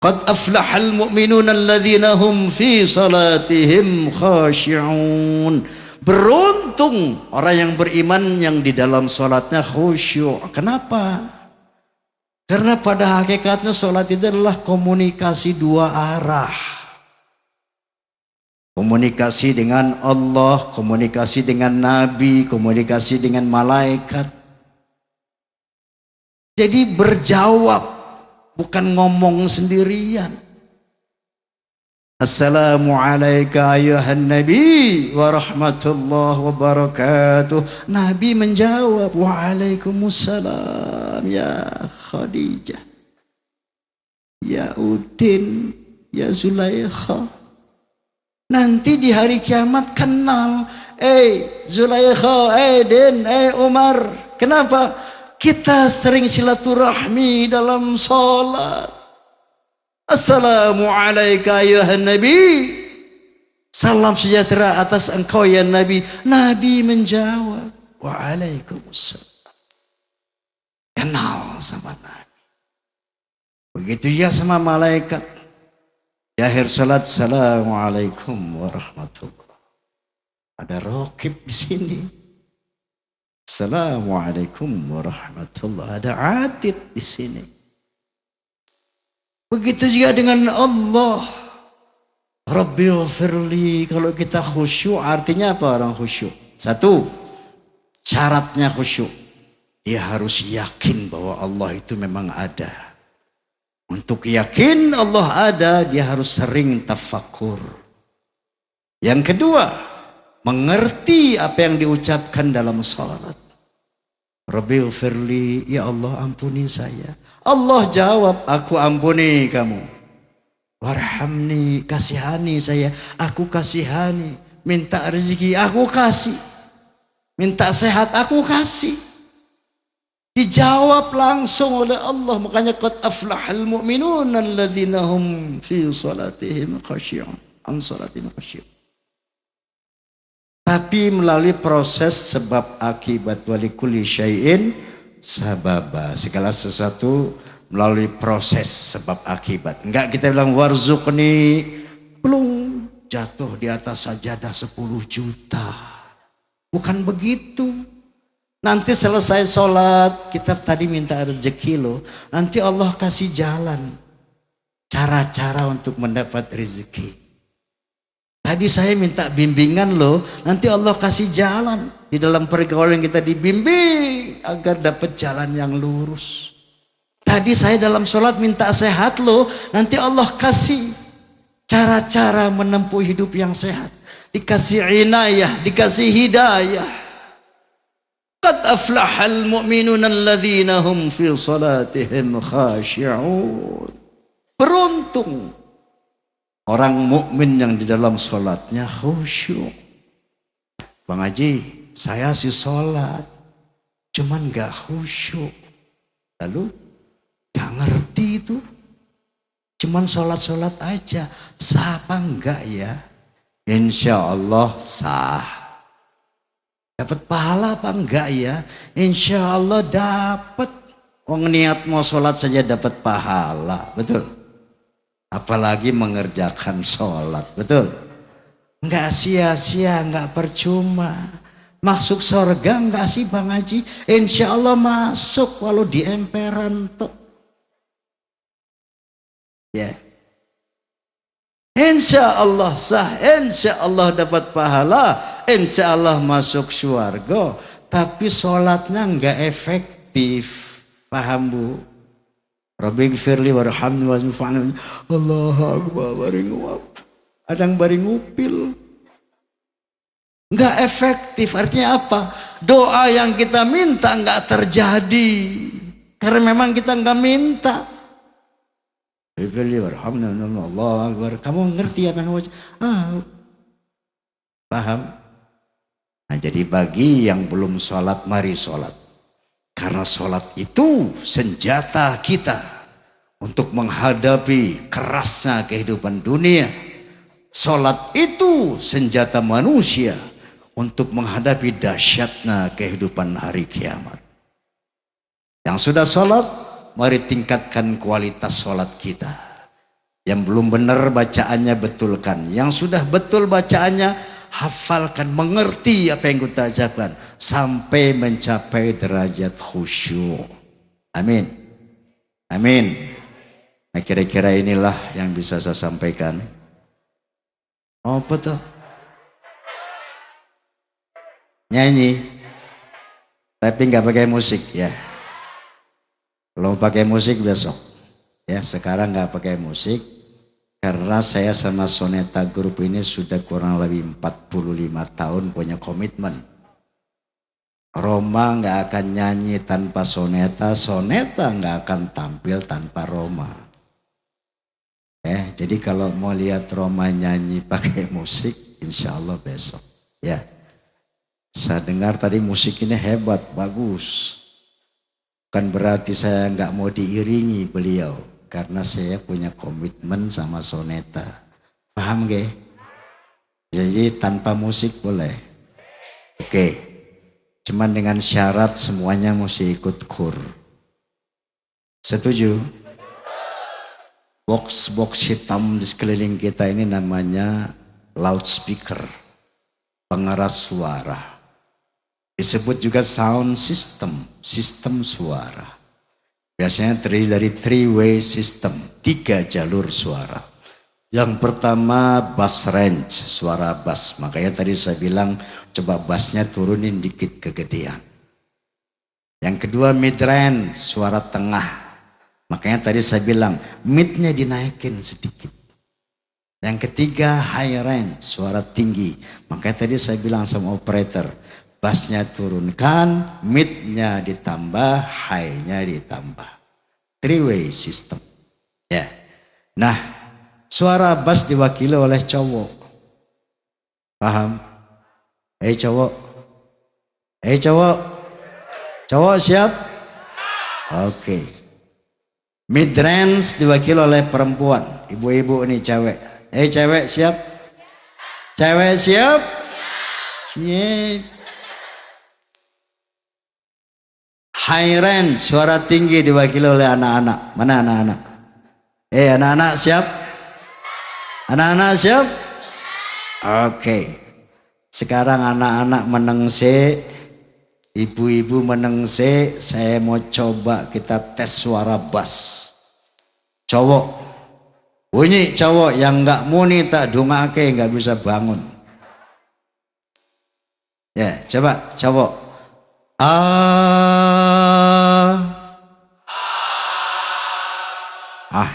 Qad aflahal mu'minuna alladzina hum fi salatihim khashi'un. Beruntung orang yang beriman yang di dalam salatnya khusyuk. Kenapa? Karena pada hakikatnya salat itu adalah komunikasi dua arah. Komunikasi dengan Allah, komunikasi dengan Nabi, komunikasi dengan malaikat. Jadi berjawab, bukan ngomong sendirian. Assalamualaikum ayuhan Nabi wa rahmatullahi wa barakatuh. Nabi menjawab, waalaikumsalam ya Khadijah, ya Udin, ya Zulaikha. Nanti di hari kiamat kenal, Zulaikha, Din, Umar. Kenapa? Kita sering silaturahmi dalam sholat. Assalamualaikum ayuhan Nabi. Salam sejahtera atas engkau ya Nabi. Nabi menjawab, waalaikumsalam. Kenal sama Nabi. Begitu ya sama malaikat. Di akhir salat, assalamualaikum warahmatullahi. Ada raqib di sini. Assalamualaikum warahmatullahi. Ada atid di sini. Begitu juga dengan Allah. Rabbighfirli. Kalau kita khusyuk, artinya apa orang khusyuk? Satu, syaratnya khusyuk. Dia harus yakin bahwa Allah itu memang ada. Untuk yakin Allah ada, dia harus sering tafakur. Yang kedua, mengerti apa yang diucapkan dalam salat. Rabbighfirli, ya Allah ampuni saya. Allah jawab, aku ampuni kamu. Warhamni, kasihani saya, aku kasihani. Minta rezeki, aku kasih. Minta sehat, aku kasih. Dijawab langsung oleh Allah. Makanya qad aflahal mu'minuna alladzina hum fi salatihim khashi'un. An salatihim khashi'un. Tapi melalui proses sebab akibat walikulli syai'in sababa. Segala sesuatu melalui proses sebab akibat. Enggak kita bilang warzuqni, belum jatuh di atas sajadah 10 juta. Bukan begitu. Nanti selesai sholat, kita tadi minta rezeki loh. Nanti Allah kasih jalan. Cara-cara untuk mendapat rezeki. Tadi saya minta bimbingan loh. Nanti Allah kasih jalan. Di dalam pergaulan kita dibimbing agar dapat jalan yang lurus. Tadi saya dalam sholat minta sehat loh. Nanti Allah kasih cara-cara menempuh hidup yang sehat. Dikasih inayah, dikasih hidayah. Qad aflahal mu'minuna alladzina hum fi salatihim khashi'un. Beruntung orang mukmin yang di dalam salatnya khusyuk. Bang Haji, saya sih salat, cuman gak khusyuk. Lalu gak ngerti itu. Cuman salat-salat aja. Sah apa enggak ya? Insya Allah sah. Dapat pahala apa enggak ya? Insya Allah dapat. Wong niat mau sholat saja dapat pahala, betul? Apalagi mengerjakan sholat, betul? Enggak sia-sia, enggak percuma. Masuk surga enggak sih Bang Haji? Insya Allah masuk walau di emperan tuh. Ya. Insya Allah sah, insya Allah dapat pahala, insya Allah masuk surga. Tapi sholatnya enggak efektif. Paham Bu? Rabbighfirli warhamni wa'afini. Allahu Akbar, bari nguap. Adang bari ngupil. Enggak efektif. Artinya apa? Doa yang kita minta enggak terjadi. Karena memang kita enggak minta. Allahu Akbar. Kamu ngerti apa yang kamu paham? Nah, jadi bagi yang belum sholat, mari sholat. Karena sholat itu senjata kita untuk menghadapi kerasnya kehidupan dunia. Sholat itu senjata manusia untuk menghadapi dahsyatnya kehidupan hari kiamat. Yang sudah sholat, mari tingkatkan kualitas sholat kita. Yang belum benar bacaannya betulkan. Yang sudah betul bacaannya, hafalkan, mengerti apa yang kita ucapkan sampai mencapai derajat khusyuk. Amin. Amin. Nah, kira-kira inilah yang bisa saya sampaikan. Apa tuh? Nyanyi, tapi nggak pakai musik ya. Kalau pakai musik besok. Ya, sekarang nggak pakai musik. Karena saya sama Soneta Group ini sudah kurang lebih 45 tahun punya komitmen. Roma nggak akan nyanyi tanpa Soneta, Soneta nggak akan tampil tanpa Roma. Jadi kalau mau lihat Roma nyanyi pakai musik, insya Allah besok. Ya, saya dengar tadi musik ini hebat, bagus. Bukan berarti saya nggak mau diiringi beliau. Karena saya punya komitmen sama Soneta. Paham gak? Jadi tanpa musik boleh. Oke. Cuman dengan syarat semuanya mesti ikut kur. Setuju? Box-box hitam di sekeliling kita ini namanya loudspeaker. Pengeras suara. Disebut juga sound system. Sistem suara. Biasanya terdiri dari three-way system, 3 jalur suara. Yang pertama bass range, suara bass. Makanya tadi saya bilang coba bassnya turunin dikit kegedean. Yang kedua mid range, suara tengah. Makanya tadi saya bilang midnya dinaikin sedikit. Yang ketiga high range, suara tinggi. Makanya tadi saya bilang sama operator, bassnya turunkan, midnya ditambah, high-nya ditambah. Three-way system. Ya. Nah, suara bass diwakili oleh cowok. Paham? Cowok. Cowok. Cowok siap? Oke. Mid range diwakili oleh perempuan. Ibu-ibu ini cewek. Cewek siap? Cewek siap? Siap. High range, suara tinggi diwakili oleh anak-anak. Mana anak-anak? Anak-anak siap? Anak-anak siap? Oke. Sekarang anak-anak menengse, ibu-ibu menengse, saya mau coba kita tes suara bass. Cowok. Bunyi cowok yang nggak muni tak dungake nggak bisa bangun. Ya, coba cowok.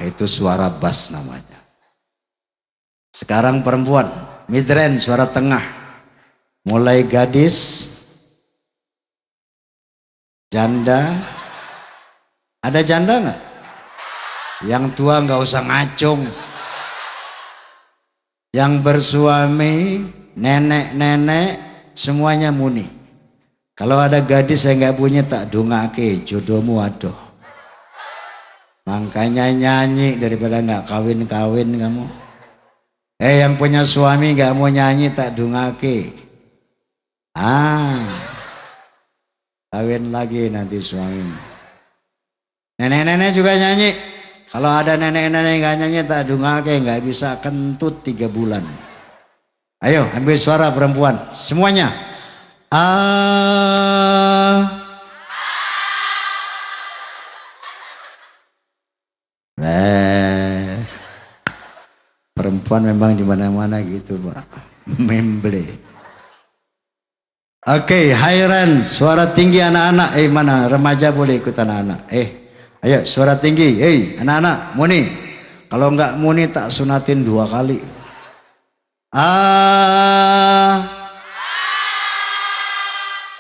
Itu suara bass namanya. Sekarang perempuan, midrange, suara tengah. Mulai gadis, janda. Ada janda nggak? Yang tua nggak usah ngacung. Yang bersuami, nenek-nenek, semuanya muni. Kalau ada gadis yang nggak punya tak dungake, jodohmu aduh. Makanya nyanyi daripada nggak kawin-kawin kamu. Yang punya suami nggak mau nyanyi tak dungake. Kawin lagi nanti suamimu. Nenek-nenek juga nyanyi. Kalau ada nenek-nenek nggak nyanyi tak dungake, nggak bisa kentut 3 bulan. Ayo ambil suara perempuan semuanya. Perempuan memang di mana-mana gitu, Pak. Memble. Oke, high range, suara tinggi anak-anak. Mana remaja boleh ikut anak-anak. Ayo suara tinggi. Anak-anak, muni. Kalau enggak muni tak sunatin 2 kali.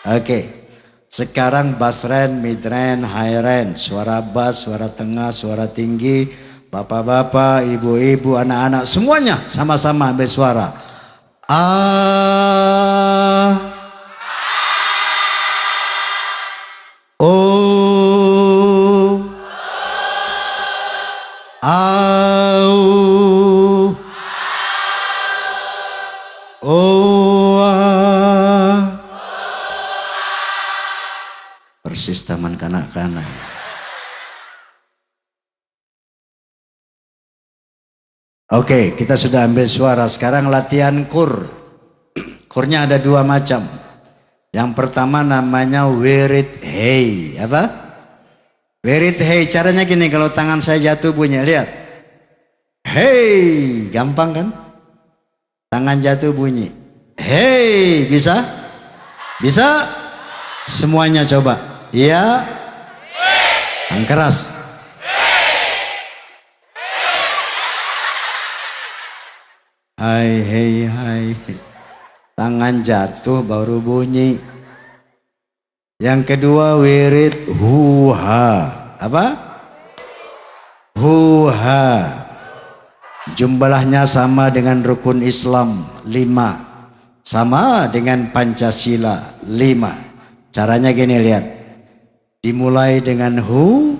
Oke. Sekarang bass range, mid range, high range, suara bass, suara tengah, suara tinggi. Bapak-bapak, ibu-ibu, anak-anak, semuanya sama-sama ambil suara. persis taman kanak-kanak. Oke, kita sudah ambil suara. Sekarang latihan kur. Kurnya ada dua macam. Yang pertama namanya wirid hey. Apa? Wirid hey. Caranya gini, kalau tangan saya jatuh bunyi, lihat. Hey, gampang kan? Tangan jatuh bunyi. Hey, bisa? Bisa? Semuanya coba. Iya. Yang keras. Hai, hey, hai. Tangan jatuh baru bunyi. Yang kedua wirid huha. Apa? Huha. Jumlahnya sama dengan rukun Islam 5. Sama dengan Pancasila 5. Caranya gini, lihat. Dimulai dengan hu,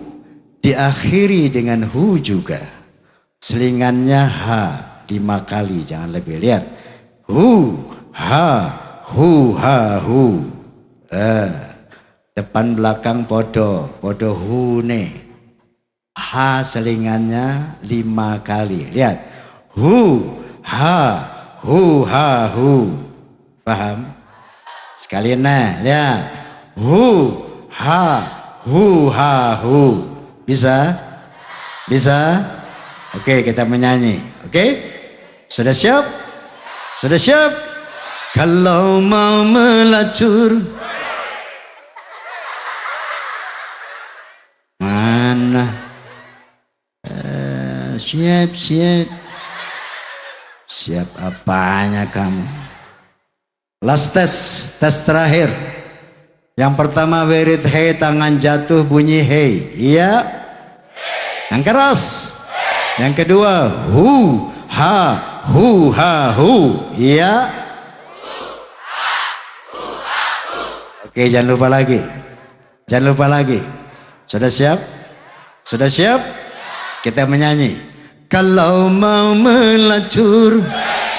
diakhiri dengan hu juga. Selingannya ha 5 kali, jangan lebih. Lihat. Hu, ha, hu, ha, hu. Depan belakang podo hu nih. Ha selingannya 5 kali. Lihat. Hu, ha, hu, ha, hu. Paham? Sekalian nah, lihat. Hu, ha, hu, ha, hu. Bisa? Bisa? Oke, kita menyanyi. Oke? Sudah siap? Sudah siap? Kalau mau melacur, mana? Siap, siap. Siap apanya kamu? Last tes terakhir. Yang pertama wirid hey, tangan jatuh bunyi hey. Iya? Yang keras. Yang kedua hu, ha, hu, ha, hu. Iya? Oke, jangan lupa lagi. Jangan lupa lagi. Sudah siap? Sudah siap? Kita menyanyi. Kalau mau melacur,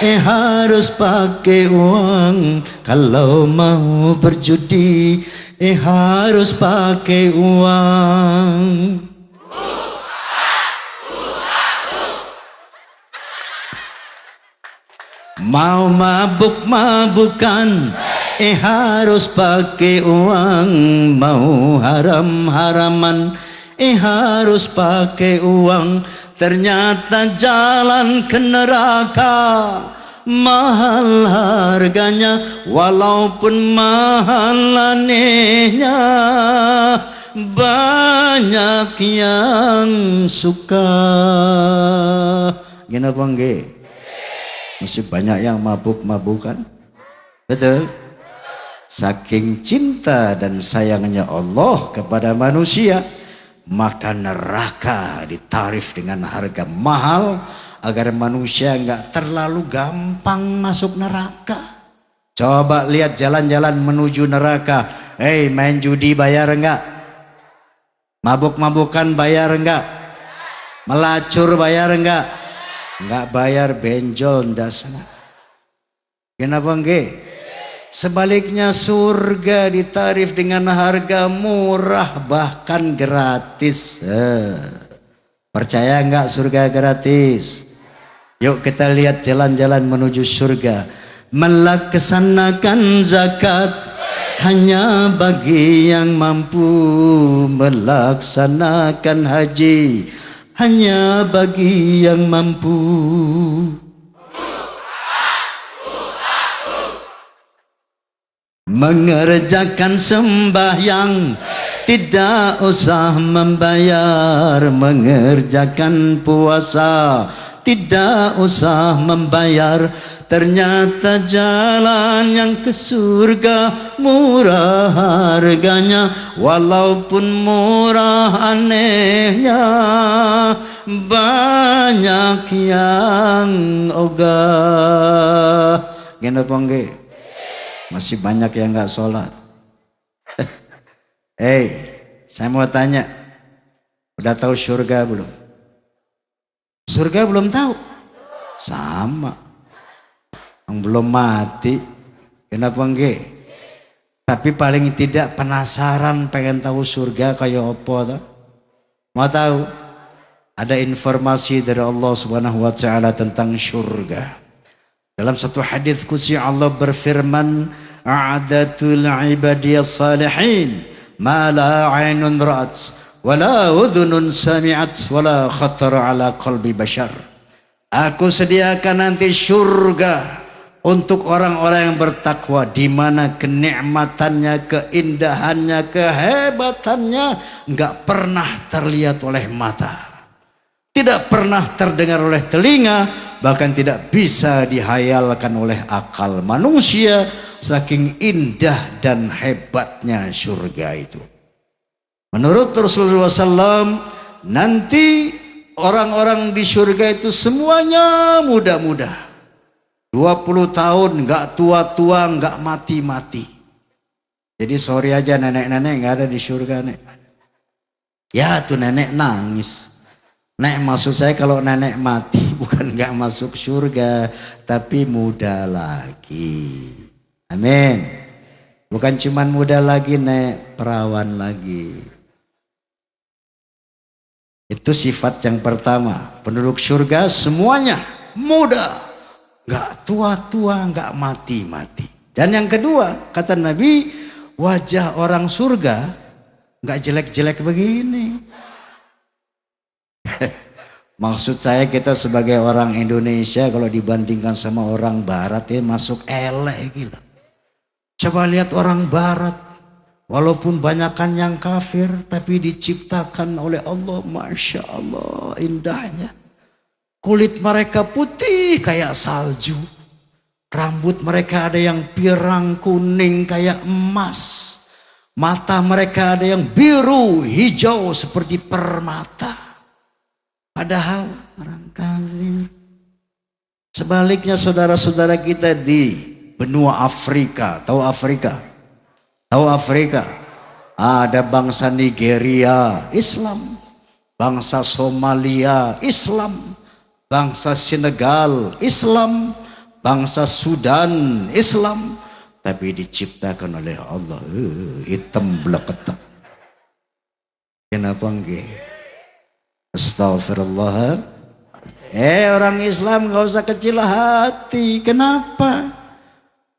harus pakai uang. Kalau mau berjudi, harus pakai uang. Mau mabuk-mabukan, harus pakai uang. Mau haram-haraman, harus pakai uang. Ternyata jalan ke neraka mahal harganya, walaupun mahal anehnya banyak yang suka. Gini apa enggak? Masih banyak yang mabuk-mabukan. Betul? Saking cinta dan sayangnya Allah kepada manusia, maka neraka ditarif dengan harga mahal agar manusia enggak terlalu gampang masuk neraka. Coba lihat jalan-jalan menuju neraka. Hei, main judi bayar enggak? Mabuk-mabukan bayar enggak? Melacur bayar enggak? Enggak bayar, benjol ndak sana. Kenapa enggak? Sebaliknya surga ditarif dengan harga murah, bahkan gratis. Percaya enggak surga gratis? Yuk kita lihat jalan-jalan menuju surga. Melaksanakan zakat hanya bagi yang mampu, melaksanakan haji hanya bagi yang mampu. Mengerjakan sembahyang tidak usah membayar. Mengerjakan puasa tidak usah membayar. Ternyata jalan yang ke surga murah harganya, walaupun murah anehnya banyak yang ogah. Kenapa enggak? Masih banyak yang enggak sholat. Saya mau tanya, udah tahu surga belum? Surga belum tahu? Sama. Yang belum mati, kenapa enggak? Tapi paling tidak penasaran pengen tahu surga kayak apa tuh? Mau tahu? Ada informasi dari Allah Subhanahu wa taala tentang surga. Dalam satu hadis qudsi Allah berfirman, "A'adatul ibadiyas salihin ma la 'ainun ra'at wa la udhunun sami'at wa la khatara 'ala qalbi bashar." Aku sediakan nanti surga untuk orang-orang yang bertakwa, di mana kenikmatannya, keindahannya, kehebatannya enggak pernah terlihat oleh mata, tidak pernah terdengar oleh telinga, bahkan tidak bisa dihayalkan oleh akal manusia, saking indah dan hebatnya surga itu. Menurut Rasulullah SAW, nanti orang-orang di surga itu semuanya muda-muda, 20 tahun, nggak tua-tua, nggak mati-mati. Jadi sorry aja nenek-nenek nggak ada di surga, nek. Ya tuh nenek nangis. Nek, maksud saya kalau nenek mati bukan nggak masuk surga, tapi muda lagi. Amin. Bukan cuman muda lagi, nek, perawan lagi. Itu sifat yang pertama. Penduduk surga semuanya muda, nggak tua-tua, nggak mati-mati. Dan yang kedua, kata Nabi, wajah orang surga nggak jelek-jelek begini. Maksud saya kita sebagai orang Indonesia kalau dibandingkan sama orang Barat ya masuk elek gila. Coba lihat orang Barat, walaupun banyakan yang kafir tapi diciptakan oleh Allah, Masya Allah indahnya. Kulit mereka putih kayak salju. Rambut mereka ada yang pirang kuning kayak emas. Mata mereka ada yang biru hijau seperti permata. Padahal orang kafir. Sebaliknya saudara-saudara kita di benua Afrika. Tahu Afrika? Tahu Afrika? Ada bangsa Nigeria, Islam. Bangsa Somalia, Islam. Bangsa Senegal, Islam. Bangsa Sudan, Islam. Tapi diciptakan oleh Allah hitam bleketek. Kenapa enggak? Astagfirullah. Orang Islam gak usah kecil hati. Kenapa?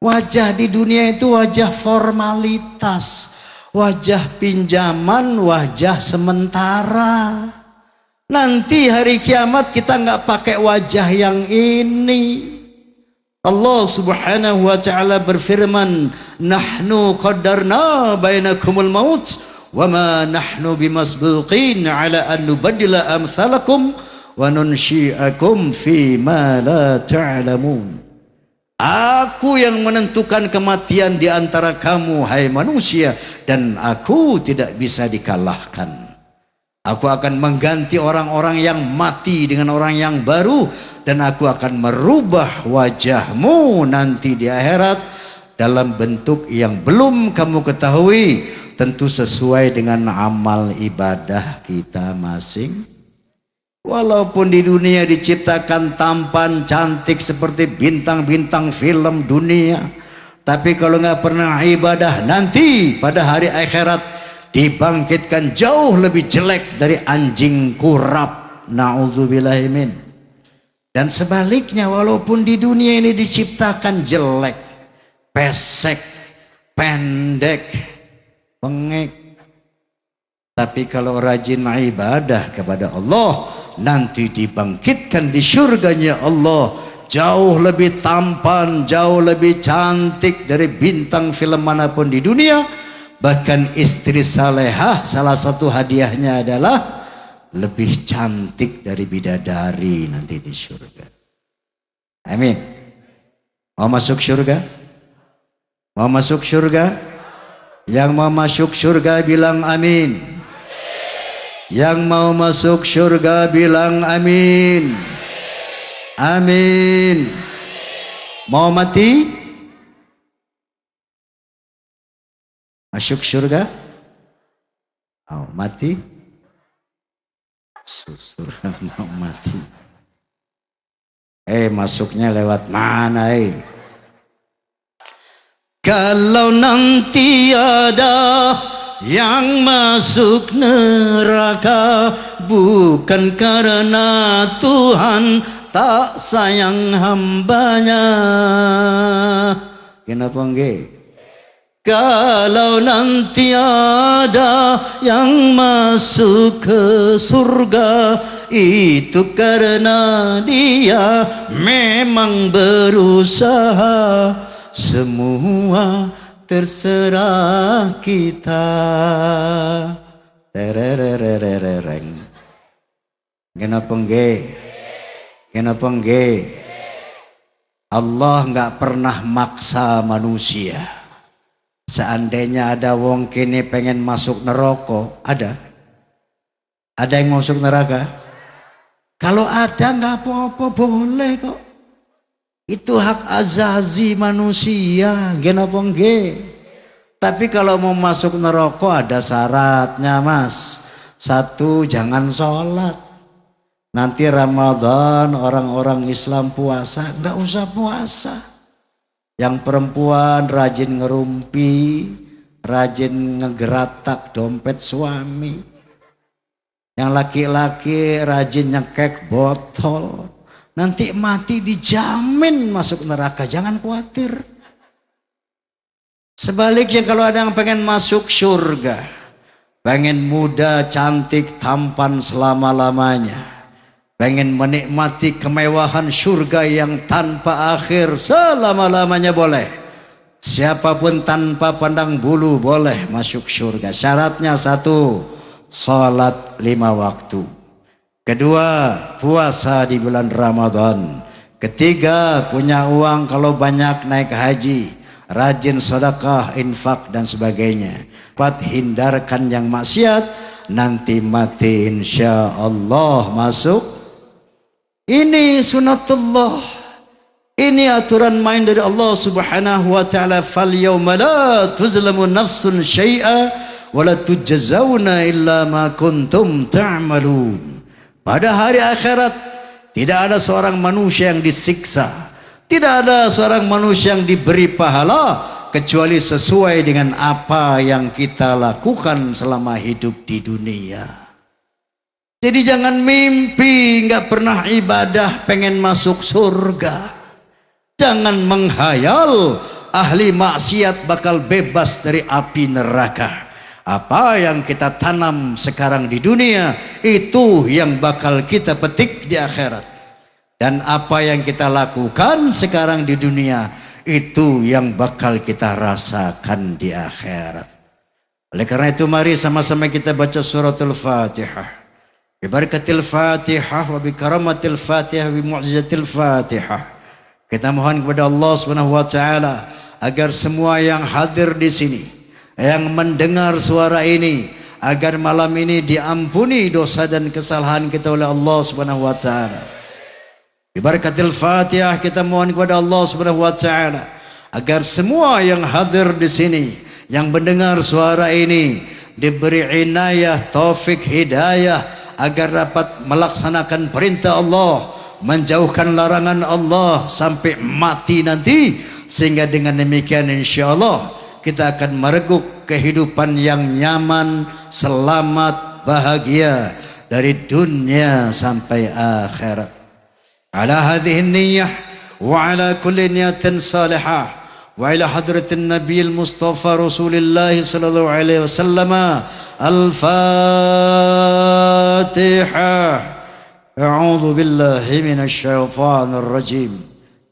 Wajah di dunia itu wajah formalitas, wajah pinjaman, wajah sementara. Nanti hari kiamat kita nggak pakai wajah yang ini. Allah Subhanahu wa taala berfirman, "Nahnu qaddarna bainakumul maut wa ma nahnu bimasbuqin ala an nubaddila amsalakum wa nunsyi'akum fi ma la ta'lamun." Aku yang menentukan kematian di antara kamu, hai manusia, dan aku tidak bisa dikalahkan. Aku akan mengganti orang-orang yang mati dengan orang yang baru, dan aku akan merubah wajahmu nanti di akhirat dalam bentuk yang belum kamu ketahui, tentu sesuai dengan amal ibadah kita masing. Walaupun di dunia diciptakan tampan cantik seperti bintang-bintang film dunia, tapi kalau nggak pernah ibadah, nanti pada hari akhirat dibangkitkan jauh lebih jelek dari anjing kurap. Na'udzubillahi min. Dan sebaliknya, walaupun di dunia ini diciptakan jelek, pesek, pendek, bengek, tapi kalau rajin ibadah kepada Allah, nanti dibangkitkan di surganya Allah jauh lebih tampan, jauh lebih cantik dari bintang film manapun di dunia. Bahkan istri salehah salah satu hadiahnya adalah lebih cantik dari bidadari nanti di surga. Amin. Mau masuk surga? Mau masuk surga? Yang mau masuk surga bilang amin. Yang mau masuk surga bilang amin. Amin. Mau mati? Masuk surga? Mau mati? Susur mau mati. Masuknya lewat mana? Kalau nanti ada yang masuk neraka bukan karena Tuhan tak sayang hambanya. Kenapa enggak? Kalau nanti ada yang masuk ke surga itu karena dia memang berusaha. Semua terserah kita. Tererererereng. Kenapa enggak? Kenapa enggak? Allah enggak pernah maksa manusia. Seandainya ada wong kini pengen masuk neraka, ada? Ada yang masuk neraka? Kalau ada enggak apa-apa, boleh kok. Itu hak azazi manusia, kenapa enggak? Tapi kalau mau masuk neraka ada syaratnya, Mas. Satu, jangan sholat. Nanti Ramadan orang-orang Islam puasa, enggak usah puasa. Yang perempuan rajin ngerumpi, rajin ngegeratak dompet suami. Yang laki-laki rajin nyekek botol. Nanti mati dijamin masuk neraka, jangan khawatir. Sebaliknya kalau ada yang pengen masuk surga, pengen muda, cantik, tampan selama-lamanya, pengen menikmati kemewahan surga yang tanpa akhir selama-lamanya, boleh. Siapapun tanpa pandang bulu boleh masuk surga. Syaratnya satu, salat 5 waktu. Kedua, puasa di bulan Ramadan. Ketiga, punya uang kalau banyak naik haji, rajin sedekah, infak dan sebagainya. Empat, hindarkan yang maksiat, nanti mati insya Allah masuk. Ini sunatullah. Ini aturan main dari Allah Subhanahu wa taala. Fal yauma la tuzlamu nafsun syai'a wa la tujzauna illa ma kuntum ta'malun. Pada hari akhirat tidak ada seorang manusia yang disiksa, tidak ada seorang manusia yang diberi pahala kecuali sesuai dengan apa yang kita lakukan selama hidup di dunia. Jadi jangan mimpi nggak pernah ibadah pengen masuk surga. Jangan menghayal ahli maksiat bakal bebas dari api neraka. Apa yang kita tanam sekarang di dunia itu yang bakal kita petik di akhirat. Dan apa yang kita lakukan sekarang di dunia itu yang bakal kita rasakan di akhirat. Oleh karena itu mari sama-sama kita baca suratul Fatihah. Bi barakatil Fatihah wa bi karamatil Fatihah wa bi mu'jizatil Fatihah. Kita mohon kepada Allah Subhanahu wa taala agar semua yang hadir di sini, yang mendengar suara ini, agar malam ini diampuni dosa dan kesalahan kita oleh Allah Subhanahu wa taala. Bi barakatil Fatihah kita mohon kepada Allah Subhanahu wa taala agar semua yang hadir di sini, yang mendengar suara ini diberi inayah, taufik, hidayah agar dapat melaksanakan perintah Allah, menjauhkan larangan Allah sampai mati nanti, sehingga dengan demikian insyaallah kita akan mereguk kehidupan yang nyaman, selamat, bahagia dari dunia sampai akhirat. Ala hadhihi niyyah wa ala kulli niyatin salihah wa ila hadratin nabiyil mustafa rasulillah sallallahu alaihi wasallam. Al-Fatihah. A'udzu billahi minasy syaithanir rajim.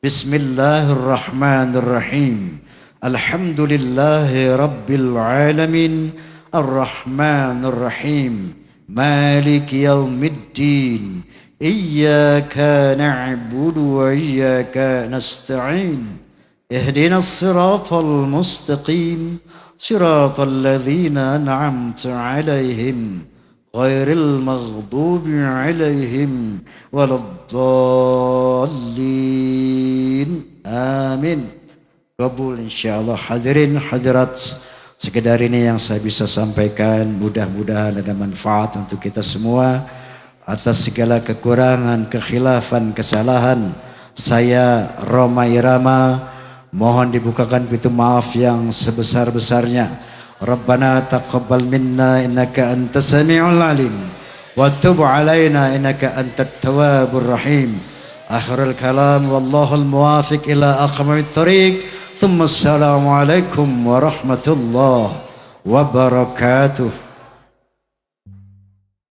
Bismillahirrahmanirrahim. Alhamdulillahi rabbil alamin. Arrahmanir rahim. Maliki yaumiddin. Iyyaka na'budu wa iyyaka nasta'in. Ihdinas siratal mustaqim. Siratal ladzina an'amta 'alaihim ghairil maghdubi 'alaihim waladdallin. Amin. Kabul insyaallah. Hadirin hadirat, sekedar ini yang saya bisa sampaikan, mudah-mudahan ada manfaat untuk kita semua. Atas segala kekurangan, kekhilafan, kesalahan, saya Roma Irama Mohon dibukakan pintu maaf yang sebesar-besarnya. Rabbana taqabbal minna innaka antas samiul alim wa tub alaina innaka antat tawwabur rahim. Akhirul kalam wallahul muwafiq ila aqwamit thariq. Thumma assalamu alaikum warahmatullahi wabarakatuh.